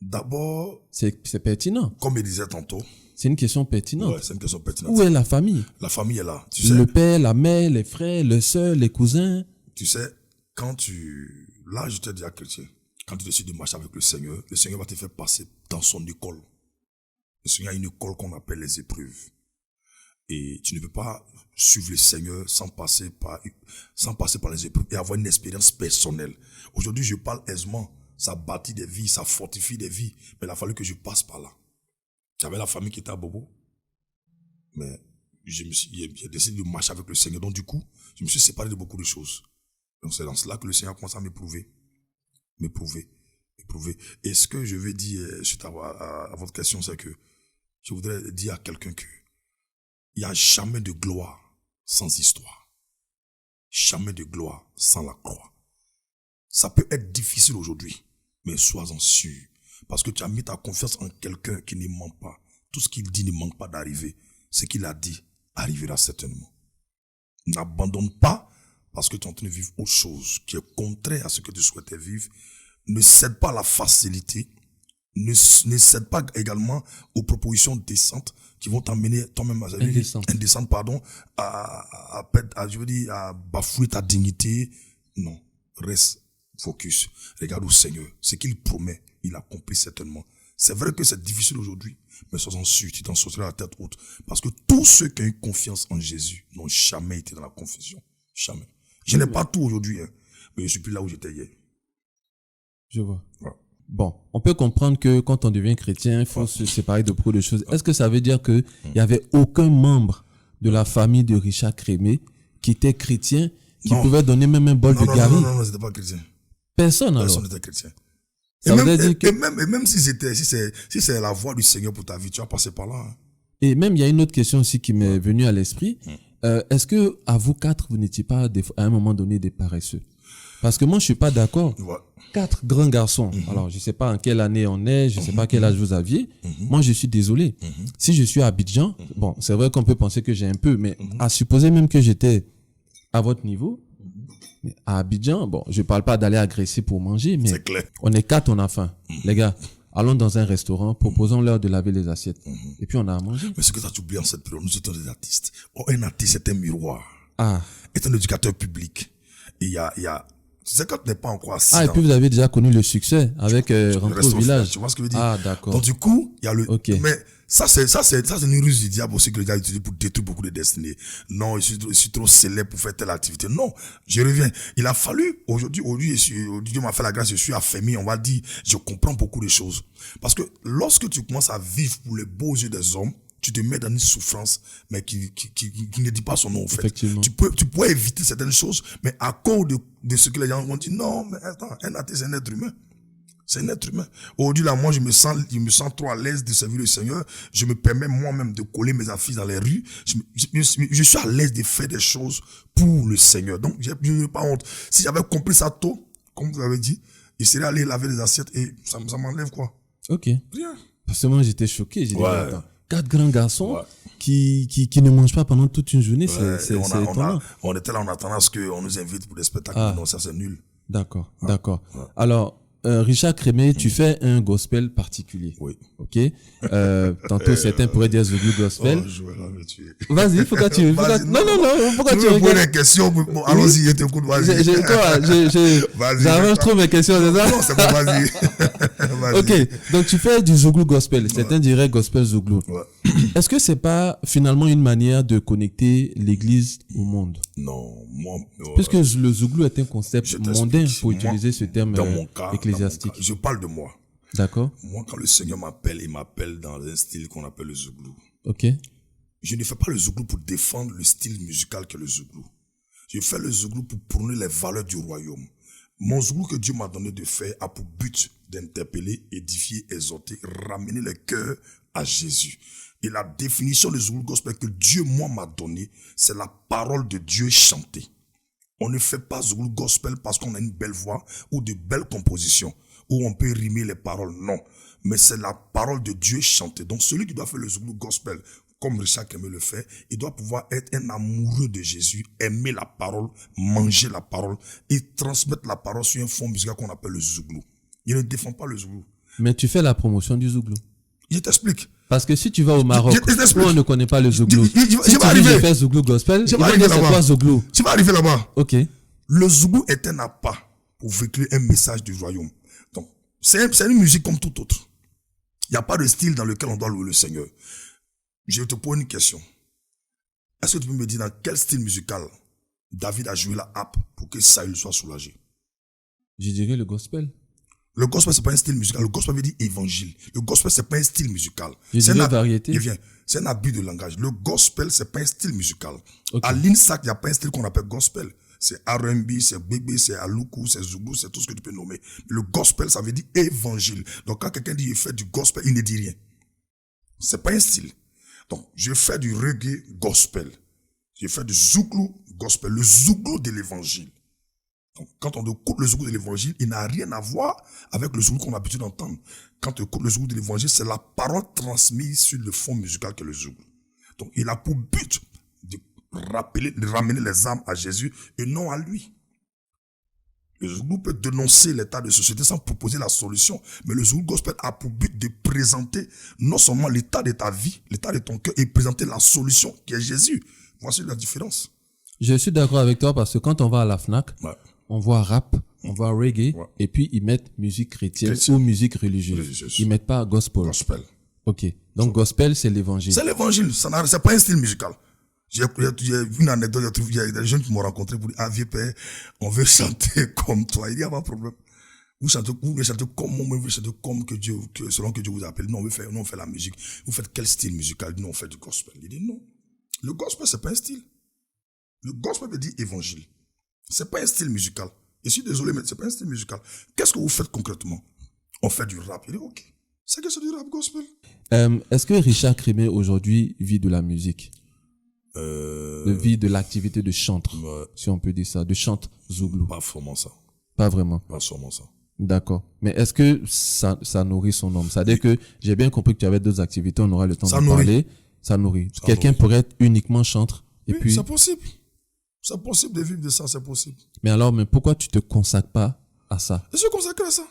D'abord,
c'est pertinent.
comme il disait tantôt,
c'est une question pertinente.
Ouais, c'est une question pertinente.
Où est la famille?
La famille est là. Tu sais,
le père, la mère, les frères, les sœurs, les cousins.
Tu sais, là, j'étais déjà chrétien. Quand tu décides de marcher avec le Seigneur va te faire passer dans son école. Le Seigneur a une école qu'on appelle les épreuves. Et tu ne peux pas suivre le Seigneur sans passer par les épreuves et avoir une expérience personnelle. Aujourd'hui, je parle aisément. Ça bâtit des vies, ça fortifie des vies. Mais il a fallu que je passe par là. J'avais la famille qui était à Bobo. Mais j'ai décidé de marcher avec le Seigneur. Donc du coup, je me suis séparé de beaucoup de choses. Donc c'est dans cela que le Seigneur commence à m'éprouver. Et ce que je vais dire suite à votre question, c'est que je voudrais dire à quelqu'un que il n'y a jamais de gloire sans histoire. Jamais de gloire sans la croix. Ça peut être difficile aujourd'hui, mais sois-en sûr. Parce que tu as mis ta confiance en quelqu'un qui ne ment pas. Tout ce qu'il dit ne manque pas d'arriver. Ce qu'il a dit arrivera certainement. N'abandonne pas parce que tu es en train de vivre autre chose qui est contraire à ce que tu souhaitais vivre. Ne cède pas à la facilité. Ne cède pas également aux propositions décentes qui vont t'amener toi-même à à bafouer ta dignité. Non, reste focus. Regarde au Seigneur. Ce qu'il promet, il accomplit certainement. C'est vrai que c'est difficile aujourd'hui, mais sois-en sûr, tu t'en sortiras la tête haute. Parce que tous ceux qui ont eu confiance en Jésus n'ont jamais été dans la confusion. Jamais. Je n'ai pas tout aujourd'hui, hein, mais je suis plus là où j'étais hier.
Je vois.
Ouais.
Bon, on peut comprendre que quand on devient chrétien, il faut se séparer de beaucoup de choses. Est-ce que ça veut dire qu'il n'y avait aucun membre de la famille de Richard Crémé qui était chrétien, qui pouvait donner même un bol de gari?
Non, c'était pas chrétien.
Personne alors?
Personne n'était chrétien.
Ça veut dire que...
et même si c'est la voie du Seigneur pour ta vie, tu vas passer par là. Hein.
Et même, il y a une autre question aussi qui m'est venue à l'esprit. Est-ce que, à vous 4, vous n'étiez pas, à un moment donné, des paresseux? Parce que moi, je suis pas d'accord.
Ouais.
4 grands garçons. Alors, je sais pas en quelle année on est, je sais pas quel âge vous aviez. Moi, je suis désolé. Si je suis à Abidjan, bon, c'est vrai qu'on peut penser que j'ai un peu, mais à supposer même que j'étais à votre niveau, mais à Abidjan, bon, je parle pas d'aller agresser pour manger, mais on est 4, on a faim. Les gars, allons dans un restaurant, proposons-leur de laver les assiettes. Et puis on a à manger.
Mais ce que tu as oublié en cette période, nous étions des artistes. Un artiste, c'est un miroir.
Ah.
Est un éducateur public. Et il y a tu sais, quand tu n'es pas encore assis.
Et puis vous avez déjà connu le succès avec Rentrer au village.
Tu vois ce que je veux dire?
Ah, d'accord.
Donc du coup, il y a le...
Okay.
Mais ça, c'est une ruse du diable aussi que le diable utilise pour détruire beaucoup de destinées. Non, je suis trop célèbre pour faire telle activité. Non, je reviens. Il a fallu, aujourd'hui, Dieu m'a fait la grâce, je suis affermi, on va dire, je comprends beaucoup de choses. Parce que lorsque tu commences à vivre pour les beaux yeux des hommes, tu te mets dans une souffrance, mais qui ne dit pas son nom, en fait. Tu pourrais éviter certaines choses, mais à cause de ce que les gens vont dire, non, mais attends, un artiste, c'est un être humain. C'est un être humain. Aujourd'hui, là, moi, je me sens trop à l'aise de servir le Seigneur. Je me permets moi-même de coller mes affiches dans les rues. Je suis à l'aise de faire des choses pour le Seigneur. Donc, je n'ai pas honte. Si j'avais compris ça tôt, comme vous l'avez dit, je serais allé laver les assiettes et ça m'enlève quoi?
Ok.
Rien.
Parce que moi, j'étais choqué. J'ai dit, attends, 4 grands garçons
Ouais.
qui ne mangent pas pendant toute une journée.
Ouais,
C'est
et
étonnant.
on était là en attendant à ce qu'on nous invite pour des spectacles.
Ah.
Non, ça c'est nul.
D'accord, d'accord. Alors, Richard Crémé, tu fais un gospel particulier.
Oui.
Ok. Tantôt certains pourraient dire Zouglou gospel.
Oh, je vais la me tuer.
Vas-y, pourquoi tu
Vas-y,
non, pourquoi
tu
tu
me poses
rigoles?
des questions. Bon, allons-y, je t'écoute. Vas-y. Vas-y,
J'arrange trop mes questions, c'est ça?
Non, c'est bon, vas-y. Vas-y.
Ok, donc tu fais du Zouglou gospel. Certains diraient gospel Zouglou.
Ouais.
Est-ce que c'est pas finalement une manière de connecter l'église au monde?
Non, moi.
Puisque le Zouglou est un concept
je t'explique.
mondain, pour
Moi,
utiliser ce terme
dans mon cas,
ecclésiastique.
je parle de moi.
D'accord?
Moi, quand le Seigneur m'appelle, il m'appelle dans un style qu'on appelle le Zouglou.
Ok.
Je ne fais pas le Zouglou pour défendre le style musical que le Zouglou. Je fais le Zouglou pour prôner les valeurs du royaume. Mon Zouglou que Dieu m'a donné de faire a pour but d'interpeller, édifier, exhorter, ramener les cœurs à Jésus. Et la définition du Zouglou gospel que Dieu, moi, m'a donnée, c'est la parole de Dieu chantée. On ne fait pas Zouglou gospel parce qu'on a une belle voix ou de belles compositions, où on peut rimer les paroles. Non. Mais c'est la parole de Dieu chantée. Donc celui qui doit faire le Zouglou gospel, comme Richard Crémé le fait, il doit pouvoir être un amoureux de Jésus, aimer la parole, manger la parole et transmettre la parole sur un fond musical qu'on appelle le Zouglou. Il ne défend pas le Zouglou.
Mais tu fais la promotion du Zouglou.
Je t'explique.
Parce que si tu vas au Maroc,
Je t'explique.
où on ne connaît pas le Zouglou,
Je vais
si tu dis
arriver.
je fais Zouglou gospel,
Je
ils
vais
vont
arriver
dire c'est
là-bas.
quoi Zouglou?
Tu vas arriver là-bas.
Ok.
Le Zouglou est un appât pour véhiculer un message du royaume. Donc, c'est une musique comme toute autre. Il n'y a pas de style dans lequel on doit louer le Seigneur. Je te pose une question. Est-ce que tu peux me dire dans quel style musical David a joué la harpe pour que Saül soit soulagé?
Je dirais le gospel.
Le gospel, c'est pas un style musical. Le gospel veut dire évangile. Le gospel, c'est pas un style musical.
Je
C'est
dirais variété.
C'est un abus de langage. Le gospel, c'est pas un style musical.
Ok.
À l'INSAC, il n'y a pas un style qu'on appelle gospel. C'est R&B, c'est bébé, c'est aloukou, c'est zougou, c'est tout ce que tu peux nommer. Le gospel, ça veut dire évangile. Donc, quand quelqu'un dit il fait du gospel, il ne dit rien. C'est pas un style. Donc, je fais du reggae gospel. Je fais du zouglou gospel. Le zouglou de l'évangile. Donc, quand on écoute le zouglou de l'évangile, il n'a rien à voir avec le zouglou qu'on a l'habitude d'entendre. Quand on écoute le zouglou de l'évangile, c'est la parole transmise sur le fond musical que le zouglou. Donc, il a pour but de ramener les âmes à Jésus et non à lui. Le zouglou peut dénoncer l'état de société sans proposer la solution. Mais le zouglou gospel a pour but de présenter non seulement l'état de ta vie, l'état de ton cœur, et présenter la solution qui est Jésus. Voici la différence.
Je suis d'accord avec toi parce que quand on va à la FNAC, on voit rap, on voit reggae, et puis ils mettent musique chrétienne ou musique religieuse. Ils mettent pas gospel. Ok. Donc gospel, c'est l'évangile.
C'est l'évangile. C'est pas un style musical. J'ai vu une anecdote, il y a des jeunes qui m'ont rencontré pour dire, ah, vieux père, on veut chanter comme toi. Il dit, il n'y a pas de problème. Vous voulez chanter comme moi, vous voulez chanter comme selon que Dieu vous appelle. Non, on fait la musique. Vous faites quel style musical? Non, on fait du gospel. Il dit, non. Le gospel, c'est pas un style. Le gospel veut dire évangile. C'est pas un style musical. Je suis désolé, mais c'est pas un style musical. Qu'est-ce que vous faites concrètement? On fait du rap. Il dit, ok. C'est que c'est du rap gospel.
Est-ce que Richard Crémé aujourd'hui vit de la musique? Vit de l'activité de chantre, si on peut dire ça, de chante zouglou?
Pas vraiment ça.
Pas vraiment.
Pas sûrement ça.
D'accord. Mais est-ce que ça nourrit son homme? C'est-à-dire que j'ai bien compris que tu avais d'autres activités, on aura le temps de parler. Ça nourrit. Quelqu'un pourrait être uniquement chantre. Et
oui,
puis...
c'est possible. C'est possible de vivre de ça, c'est possible.
Mais alors, pourquoi tu te consacres pas à ça?
Je suis consacré à ça.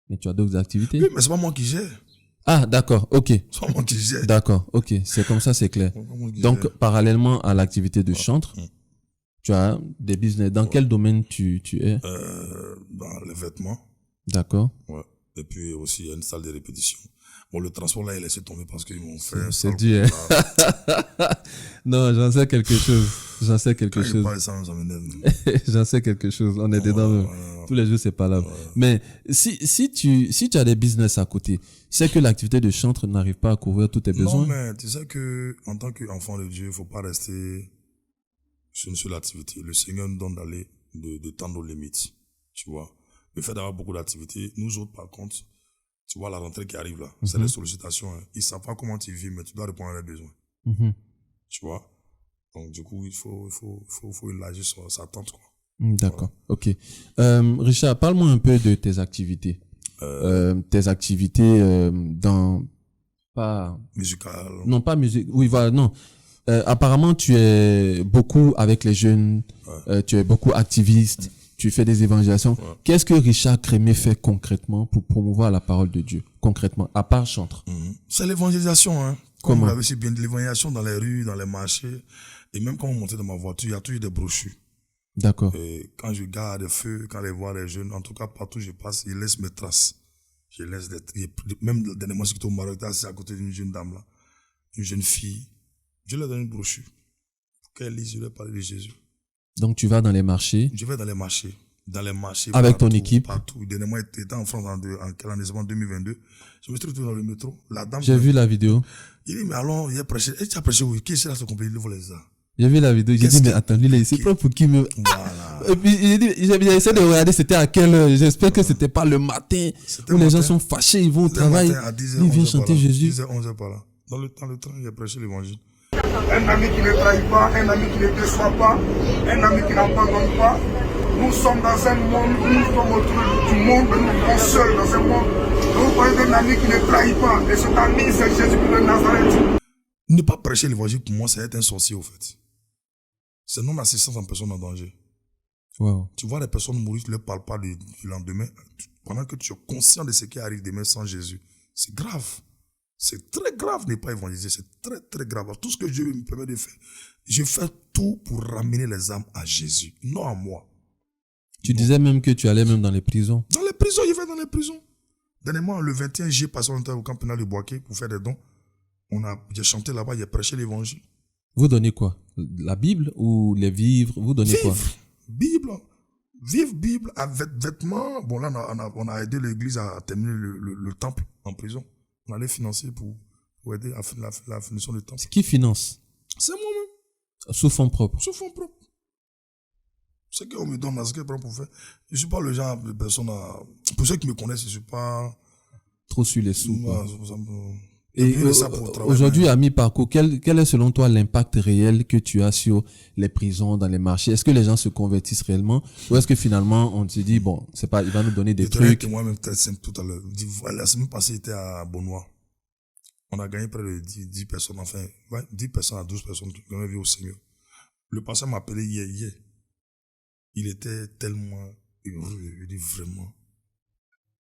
Mais tu as d'autres activités?
Oui, mais c'est pas moi qui gère.
Ah, d'accord, ok.
C'est pas moi qui gère.
D'accord, ok. C'est comme ça, c'est clair. Donc, parallèlement à l'activité de chantre, tu as des business. Dans quel domaine tu es?
Dans les vêtements.
D'accord.
Ouais. Et puis aussi, il y a une salle de répétition. Bon, le transport là, il a laissé tomber parce qu'ils m'ont fait...
C'est dur. Non, j'en sais quelque chose. J'en sais quelque chose.
Ça m'énerve.
J'en sais quelque chose. On est dedans. Tous les jours, c'est pas là. Mais si tu as des business à côté, c'est que l'activité de chantre n'arrive pas à couvrir tous tes besoins.
Non, mais tu sais que en tant qu'enfant de Dieu, il faut pas rester sur une seule activité. Le Seigneur nous donne d'aller de tendre nos limites. Tu vois. Le fait d'avoir beaucoup d'activités, nous autres, par contre, tu vois la rentrée qui arrive là, c'est les sollicitations. Hein. Ils savent pas comment tu vis, mais tu dois répondre à leurs besoins. Tu vois. Donc, du coup, il faut élargir sa tente, quoi.
D'accord. Ok. Richard, parle-moi un peu de tes activités. Tes activités dans Pas...
Musical.
Non, pas musique. Oui, voilà, non. Apparemment, tu es beaucoup avec les jeunes, tu es beaucoup activiste, tu fais des évangélisations.
Ouais.
Qu'est-ce que Richard Crémier fait concrètement pour promouvoir la parole de Dieu? Concrètement, à part chantre.
C'est l'évangélisation, hein. Comme
Comment?
vous l'avez si bien dit, l'évangélisation dans les rues, dans les marchés. Et même quand on montait dans ma voiture, il y a toujours des brochures.
D'accord.
Et quand je garde des feux, quand je vois les jeunes, en tout cas, partout où je passe, ils laissent mes traces. Je laisse même dernièrement, c'est au Maroc, c'est à côté d'une jeune dame là, une jeune fille. Je leur donne une brochure. Pour qu'elle lise, je leur parle de Jésus.
Donc, tu vas dans les marchés.
Je vais dans les marchés.
Avec
partout,
ton équipe.
Partout. Dernièrement, j'étais en France en quelle année, 2022. Je me suis retrouvé dans le métro. La dame.
J'ai vu la vidéo.
Il dit, mais allons, il a prêché. Et tu as prêché où? Qui est là, ce complet? Il ouvre les arts.
J'ai vu la vidéo. J'ai dit, mais attends, lui, là, c'est pas pour qui me...
Voilà.
Et puis, j'ai essayé de regarder c'était à quelle heure. J'espère que c'était pas le matin où les gens sont fâchés, ils vont au travail.
À 10h,
Ils viennent chanter Jésus.
10h, 11h par là. Dans le train, il a prêché l'évangile.
Un ami qui ne trahit pas, un ami qui ne déçoit pas, un ami qui n'abandonne pas. Nous sommes dans un monde où nous sommes autour du monde, mais nous sommes seuls dans un monde. Nous parlons d'un ami qui ne trahit pas. Et cet ami, c'est Jésus-Christ de Nazareth.
Ne pas prêcher l'évangile, pour moi, c'est être un sorcier, au fait. C'est non-assistance en personne en danger.
Wow.
Tu vois les personnes mourir, tu ne leur parles pas du lendemain, pendant que tu es conscient de ce qui arrive demain sans Jésus. C'est grave. C'est très grave de ne pas évangéliser. C'est très, très grave. Tout ce que Dieu me permet de faire, je fais tout pour ramener les âmes à Jésus, non à moi.
Tu disais même que tu allais même dans les prisons.
Dans les prisons, je vais dans les prisons. Dernièrement, le 21, j'ai passé longtemps au camp pénal de Boaké pour faire des dons. J'ai chanté là-bas, j'ai prêché l'évangile.
Vous donnez quoi? La Bible ou les vivres? Vous donnez quoi?
Bible. Vive Bible avec vêtements. Bon, là, on a aidé l'église à terminer le temple en prison. On allait financer pour aider à la finition du temple.
Qui finance?
C'est moi-même.
Sous fonds propres.
Sous fonds propres. Ce qu'on me donne, ce que je prends pour faire. Je ne suis pas le genre de personne à... Pour ceux qui me connaissent, je ne suis pas...
Trop sur les sous.
Moi,
et aujourd'hui, à mi-parcours, quel est selon toi l'impact réel que tu as sur les prisons, dans les marchés? Est-ce que les gens se convertissent réellement? Ou est-ce que finalement, on te dit, bon, c'est pas, il va nous donner des trucs?
Moi-même, très simple tout à l'heure. La semaine passée, j'étais à Bonnois. On a gagné près de 10 personnes, enfin, 10 personnes à 12 personnes qui ont vu au Seigneur. Le pasteur m'a appelé hier. Il était tellement heureux. Il dit vraiment.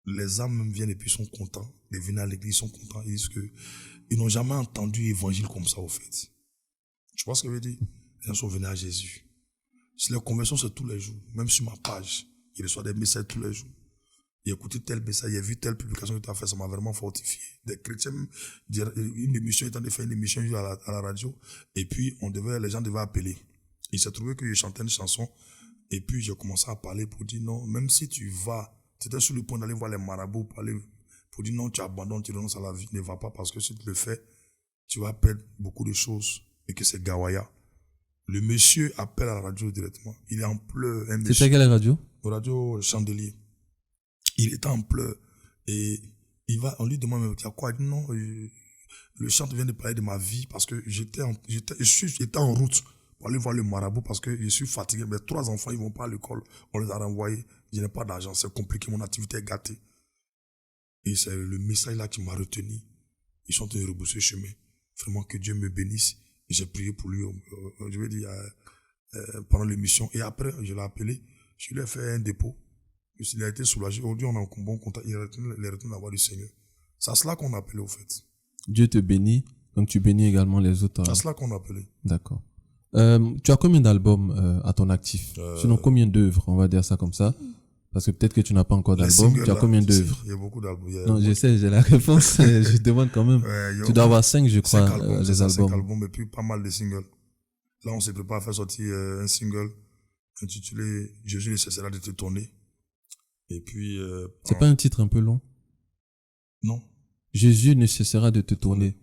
Les âmes même viennent et puis sont contents. Ils viennent à l'église, ils sont contents. Ils disent qu'ils n'ont jamais entendu l'évangile comme ça, au fait. Tu vois ce que je veux dire? Les gens sont venus à Jésus. Si les conversions, c'est tous les jours. Même sur ma page, il reçoit des messages tous les jours. Il a écouté tel message, il a vu telle publication que tu as fait, ça m'a vraiment fortifié. Des chrétiens, une émission, étant de faire une émission à la radio, et puis les gens devaient appeler. Il s'est trouvé que je chantais une chanson, et puis j'ai commencé à parler pour dire non, même si tu vas, tu étais sur le point d'aller voir les marabouts pour dire non, tu abandonnes, tu renonces à la vie, ne va pas parce que si tu le fais, tu vas perdre beaucoup de choses, et que c'est Gawaya. Le monsieur appelle à la radio directement. Il est en pleurs.
C'était quelle radio?
La radio Chandelier. Il est en pleurs. Et on lui demande, mais il y a quoi? Il dit non, le chanteur vient de parler de ma vie parce que j'étais en route pour aller voir le marabout parce que je suis fatigué. Mes 3 enfants, ils vont pas à l'école. On les a renvoyés. Je n'ai pas d'argent. C'est compliqué. Mon activité est gâtée. Et c'est le message là qui m'a retenu. Ils sont en train de rebousser le chemin. Vraiment que Dieu me bénisse. Et j'ai prié pour lui, je vais dire, pendant l'émission. Et après, je l'ai appelé. Je lui ai fait un dépôt. Il a été soulagé. Aujourd'hui, on a un bon contact. Il retourne à voir du Seigneur. C'est à cela qu'on a appelé, au fait.
Dieu te bénit. Donc, tu bénis également les autres.
C'est à cela qu'on a appelé.
D'accord. Tu as combien d'albums à ton actif? Sinon, combien d'œuvres? On va dire ça comme ça. Parce que peut-être que tu n'as pas encore d'album. Tu as combien d'œuvres?
Il y a beaucoup d'albums.
Non, je sais, j'ai la réponse. Je demande quand même. Tu dois avoir 5, je crois, les albums.
5 albums et puis pas mal de singles. Là, on se prépare à faire sortir un single intitulé « Jésus ne cessera de te tourner ». Et puis...
c'est pas un titre un peu long?
Non.
Jésus ne cessera de te tourner.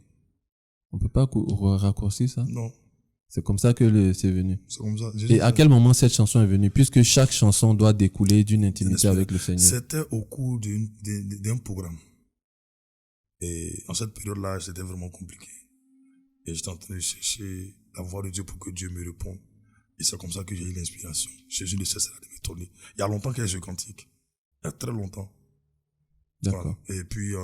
On peut pas raccourcir ça?
Non.
C'est comme ça que c'est venu.
C'est comme ça.
Et à quel moment cette chanson est venue? Puisque chaque chanson doit découler d'une intimité avec le Seigneur.
C'était au cours d'un programme. Et en cette période-là, c'était vraiment compliqué. Et j'étais en train de chercher la voix de Dieu pour que Dieu me réponde. Et c'est comme ça que j'ai eu l'inspiration. Jésus ne cessera de me tourner. Il y a longtemps qu'il y a ce cantique. Il y a très longtemps.
D'accord.
Voilà. Et puis,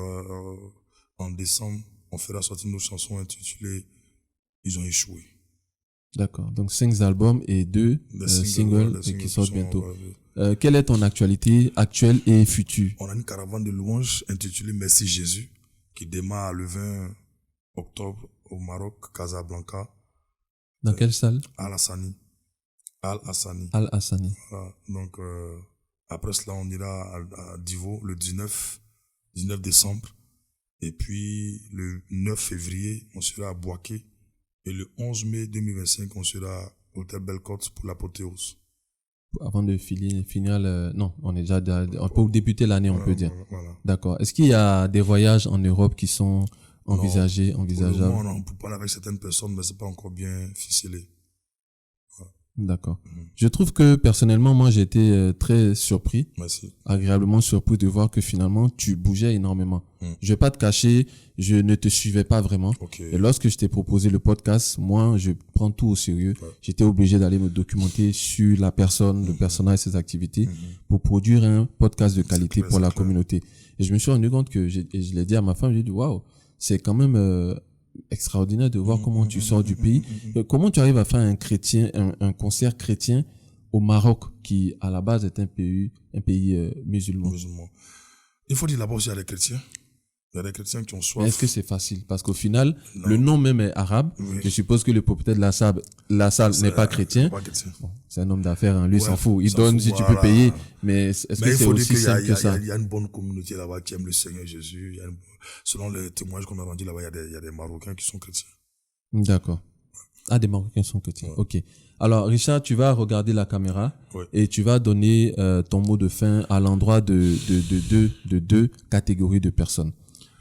en décembre, on fera sortir nos chansons intitulées « Ils ont échoué ».
D'accord. Donc 5 albums et 2 singles qui sortent bientôt. Quelle est ton actualité actuelle et future?
On a une caravane de louanges intitulée « Merci Jésus » qui démarre le 20 octobre au Maroc, Casablanca.
Dans quelle salle?
Al-Hassani. Voilà. Donc, après cela, on ira à Divo le 19 décembre. Et puis, le 9 février, on sera à Bouaké. Et le 11 mai 2025, on sera au Hôtel Bellecote pour l'apothéose.
Avant de finir non, on est déjà, on peut débuter l'année, on peut dire.
Voilà.
D'accord. Est-ce qu'il y a des voyages en Europe qui sont envisageables?
Non, on peut parler avec certaines personnes, mais c'est pas encore bien ficelé.
D'accord. Je trouve que personnellement, moi, j'ai été très surpris, agréablement surpris de voir que finalement, tu bougeais énormément. Je vais pas te cacher, je ne te suivais pas vraiment. Et lorsque je t'ai proposé le podcast, moi, je prends tout au sérieux. J'étais obligé d'aller me documenter sur la personne, le personnage, ses activités, pour produire un podcast de qualité pour la communauté. Et je me suis rendu compte que, je l'ai dit à ma femme, j'ai dit, waouh, c'est quand même extraordinaire de voir comment tu sors du pays. Comment tu arrives à faire un concert chrétien au Maroc, qui à la base est un pays musulman.
Il faut dire là-bas aussi, il y a des chrétiens. Il y a des chrétiens qui ont soif.
Mais est-ce que c'est facile? Parce qu'au final, le nom même est arabe. Je suppose que le propriétaire de la salle n'est pas chrétien. Bon, c'est un homme d'affaires, hein. Lui, s'en fout. Il donne si tu peux payer. Mais est-ce que c'est aussi simple que ça?
Il y a une bonne communauté là-bas qui aime le Seigneur Jésus. Selon les témoignages qu'on a rendus là-bas, il y a des Marocains qui sont chrétiens.
D'accord. Ah, des Marocains sont chrétiens. Ok. Alors, Richard, tu vas regarder la caméra et tu vas donner ton mot de fin à l'endroit de deux catégories de personnes.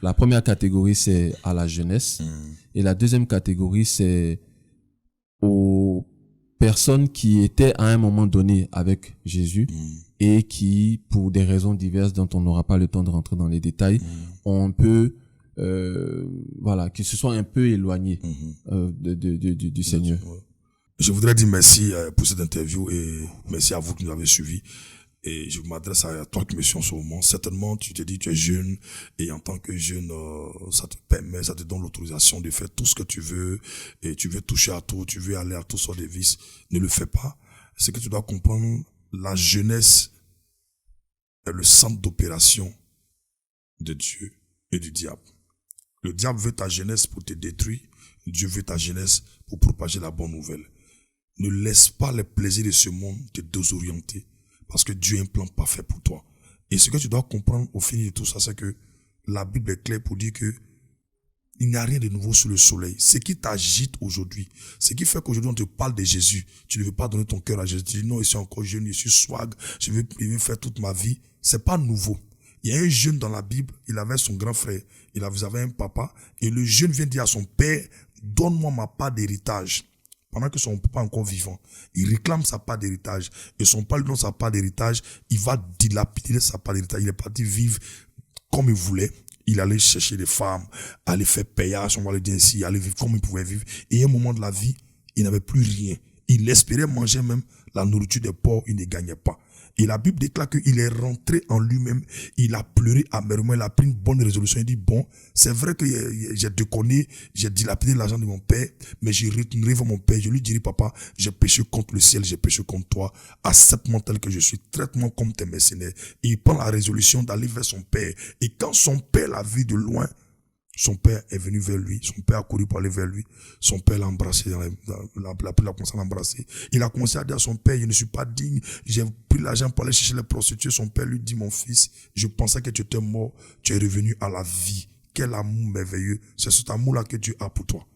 La première catégorie, c'est à la jeunesse. Et la deuxième catégorie, c'est aux personnes qui étaient à un moment donné avec Jésus et qui, pour des raisons diverses dont on n'aura pas le temps de rentrer dans les détails, ont un peu, qui se sont un peu éloignés du Seigneur.
Je voudrais dire merci pour cette interview et merci à vous qui nous avez suivis. Et je m'adresse à toi qui me suis en ce moment. Certainement, tu te dis, tu es jeune, et en tant que jeune, ça te donne l'autorisation de faire tout ce que tu veux, et tu veux toucher à tout, tu veux aller à tout sur des vices. Ne le fais pas. C'est que tu dois comprendre, la jeunesse est le centre d'opération de Dieu et du diable. Le diable veut ta jeunesse pour te détruire. Dieu veut ta jeunesse pour propager la bonne nouvelle. Ne laisse pas les plaisirs de ce monde te désorienter. Parce que Dieu a un plan parfait pour toi. Et ce que tu dois comprendre au fil de tout ça, c'est que la Bible est claire pour dire que il n'y a rien de nouveau sous le soleil. Ce qui t'agite aujourd'hui, ce qui fait qu'aujourd'hui on te parle de Jésus, tu ne veux pas donner ton cœur à Jésus. Tu dis non, je suis encore jeune, je suis swag, je veux faire toute ma vie. C'est pas nouveau. Il y a un jeune dans la Bible, il avait son grand frère, il avait un papa, et le jeune vient dire à son père, donne-moi ma part d'héritage. Pendant que son papa est encore vivant, il réclame sa part d'héritage. Et son père lui donne sa part d'héritage, il va dilapider sa part d'héritage. Il est parti vivre comme il voulait. Il allait chercher des femmes, aller faire paillage, on va le dire ainsi, il allait vivre comme il pouvait vivre. Et à un moment de la vie, il n'avait plus rien. Il espérait manger même la nourriture des pauvres, il ne gagnait pas. Et la Bible déclare qu'il est rentré en lui-même, il a pleuré amèrement, il a pris une bonne résolution, il dit bon, c'est vrai que j'ai déconné, j'ai dilapidé l'argent de mon père, mais je retournerai vers mon père, je lui dirai papa, j'ai péché contre le ciel, j'ai péché contre toi, accepte-moi tel que je suis, traite-moi comme tes mercenaires. Et il prend la résolution d'aller vers son père. Et quand son père l'a vu de loin, son père est venu vers lui. Son père a couru pour aller vers lui. Son père l'a embrassé. Il a commencé à l'embrasser. Il a commencé à dire à son père, je ne suis pas digne. J'ai pris l'argent pour aller chercher les prostituées. Son père lui dit, mon fils, je pensais que tu étais mort. Tu es revenu à la vie. Quel amour merveilleux. C'est cet amour-là que Dieu a pour toi.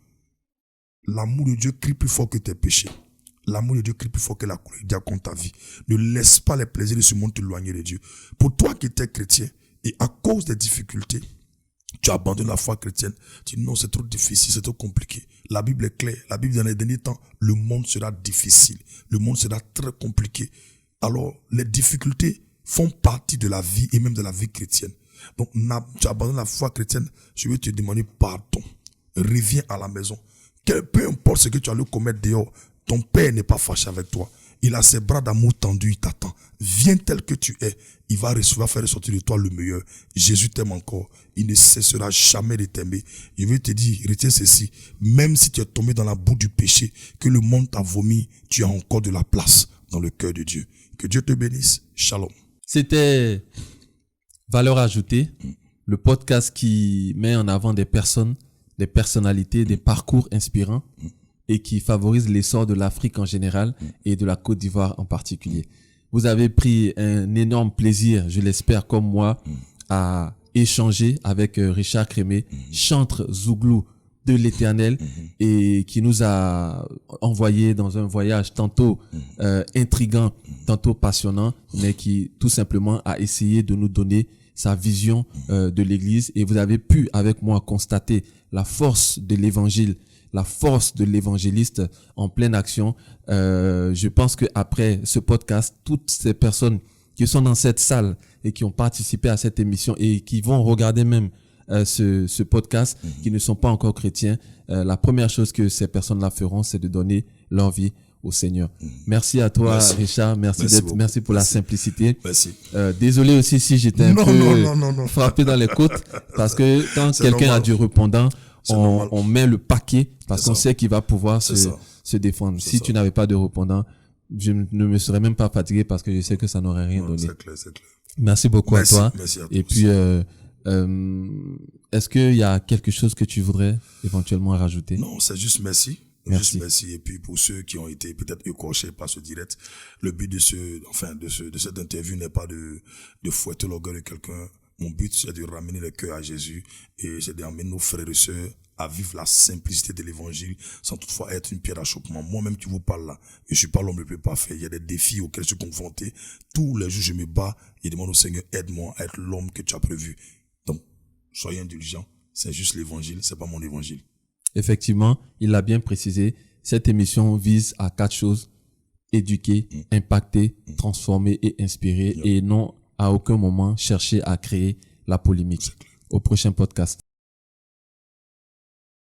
L'amour de Dieu crie plus fort que tes péchés. L'amour de Dieu crie plus fort que la colère de Dieu contre ta vie. Ne laisse pas les plaisirs de ce monde t'éloigner de Dieu. Pour toi qui étais chrétien, et à cause des difficultés, tu abandonnes la foi chrétienne. Tu dis non, c'est trop difficile, c'est trop compliqué. La Bible est claire. La Bible, dans les derniers temps, le monde sera difficile. Le monde sera très compliqué. Alors, les difficultés font partie de la vie et même de la vie chrétienne. Donc, tu abandonnes la foi chrétienne, je vais te demander pardon. Reviens à la maison. Peu importe ce que tu as le commettre dehors, ton père n'est pas fâché avec toi. Il a ses bras d'amour tendus, il t'attend. Viens tel que tu es. Il va faire ressortir de toi le meilleur. Jésus t'aime encore. Il ne cessera jamais de t'aimer. Je veux te dire, retiens ceci. Même si tu es tombé dans la boue du péché, que le monde t'a vomi, tu as encore de la place dans le cœur de Dieu. Que Dieu te bénisse. Shalom.
C'était Valeur ajoutée, le podcast qui met en avant des personnes, des personnalités, des parcours inspirants et qui favorise l'essor de l'Afrique en général et de la Côte d'Ivoire en particulier. Vous avez pris un énorme plaisir, je l'espère comme moi, à échanger avec Richard Crémé, chantre zouglou de l'Éternel et qui nous a envoyé dans un voyage tantôt intriguant, tantôt passionnant, mais qui tout simplement a essayé de nous donner sa vision de l'Église. Et vous avez pu avec moi constater la force de l'Évangile, la force de l'évangéliste en pleine action. Je pense que après ce podcast, toutes ces personnes qui sont dans cette salle et qui ont participé à cette émission et qui vont regarder même ce podcast, qui ne sont pas encore chrétiens, la première chose que ces personnes-là feront, c'est de donner leur vie au Seigneur. Merci à toi, Richard. Merci pour la simplicité.
Merci.
Désolé aussi si j'étais un peu frappé dans les côtes, parce que quand quelqu'un a du répondant, on met le paquet parce qu'on sait qu'il va pouvoir se défendre. Si tu n'avais pas de répondant, je ne me serais même pas fatigué parce que je sais que ça n'aurait rien donné.
C'est clair.
Merci beaucoup à toi.
Merci à
et
tous.
puis, est-ce qu'il y a quelque chose que tu voudrais éventuellement rajouter?
Non, c'est juste merci.
Merci.
Juste merci. Et puis pour ceux qui ont été peut-être écorchés par ce direct, le but de cette interview n'est pas de fouetter l'orgueil de quelqu'un. Mon but, c'est de ramener le cœur à Jésus et c'est d'amener nos frères et sœurs à vivre la simplicité de l'évangile sans toutefois être une pierre d'achoppement. Moi-même qui vous parle là, je suis pas l'homme le plus parfait. Il y a des défis auxquels je suis confronté. Tous les jours, je me bats et demande au Seigneur, aide-moi à être l'homme que tu as prévu. Donc, soyez indulgents. C'est juste l'évangile, c'est pas mon évangile.
Effectivement, il l'a bien précisé. Cette émission vise à 4 choses: éduquer, impacter, transformer et inspirer, et non à aucun moment chercher à créer la polémique. Au prochain podcast.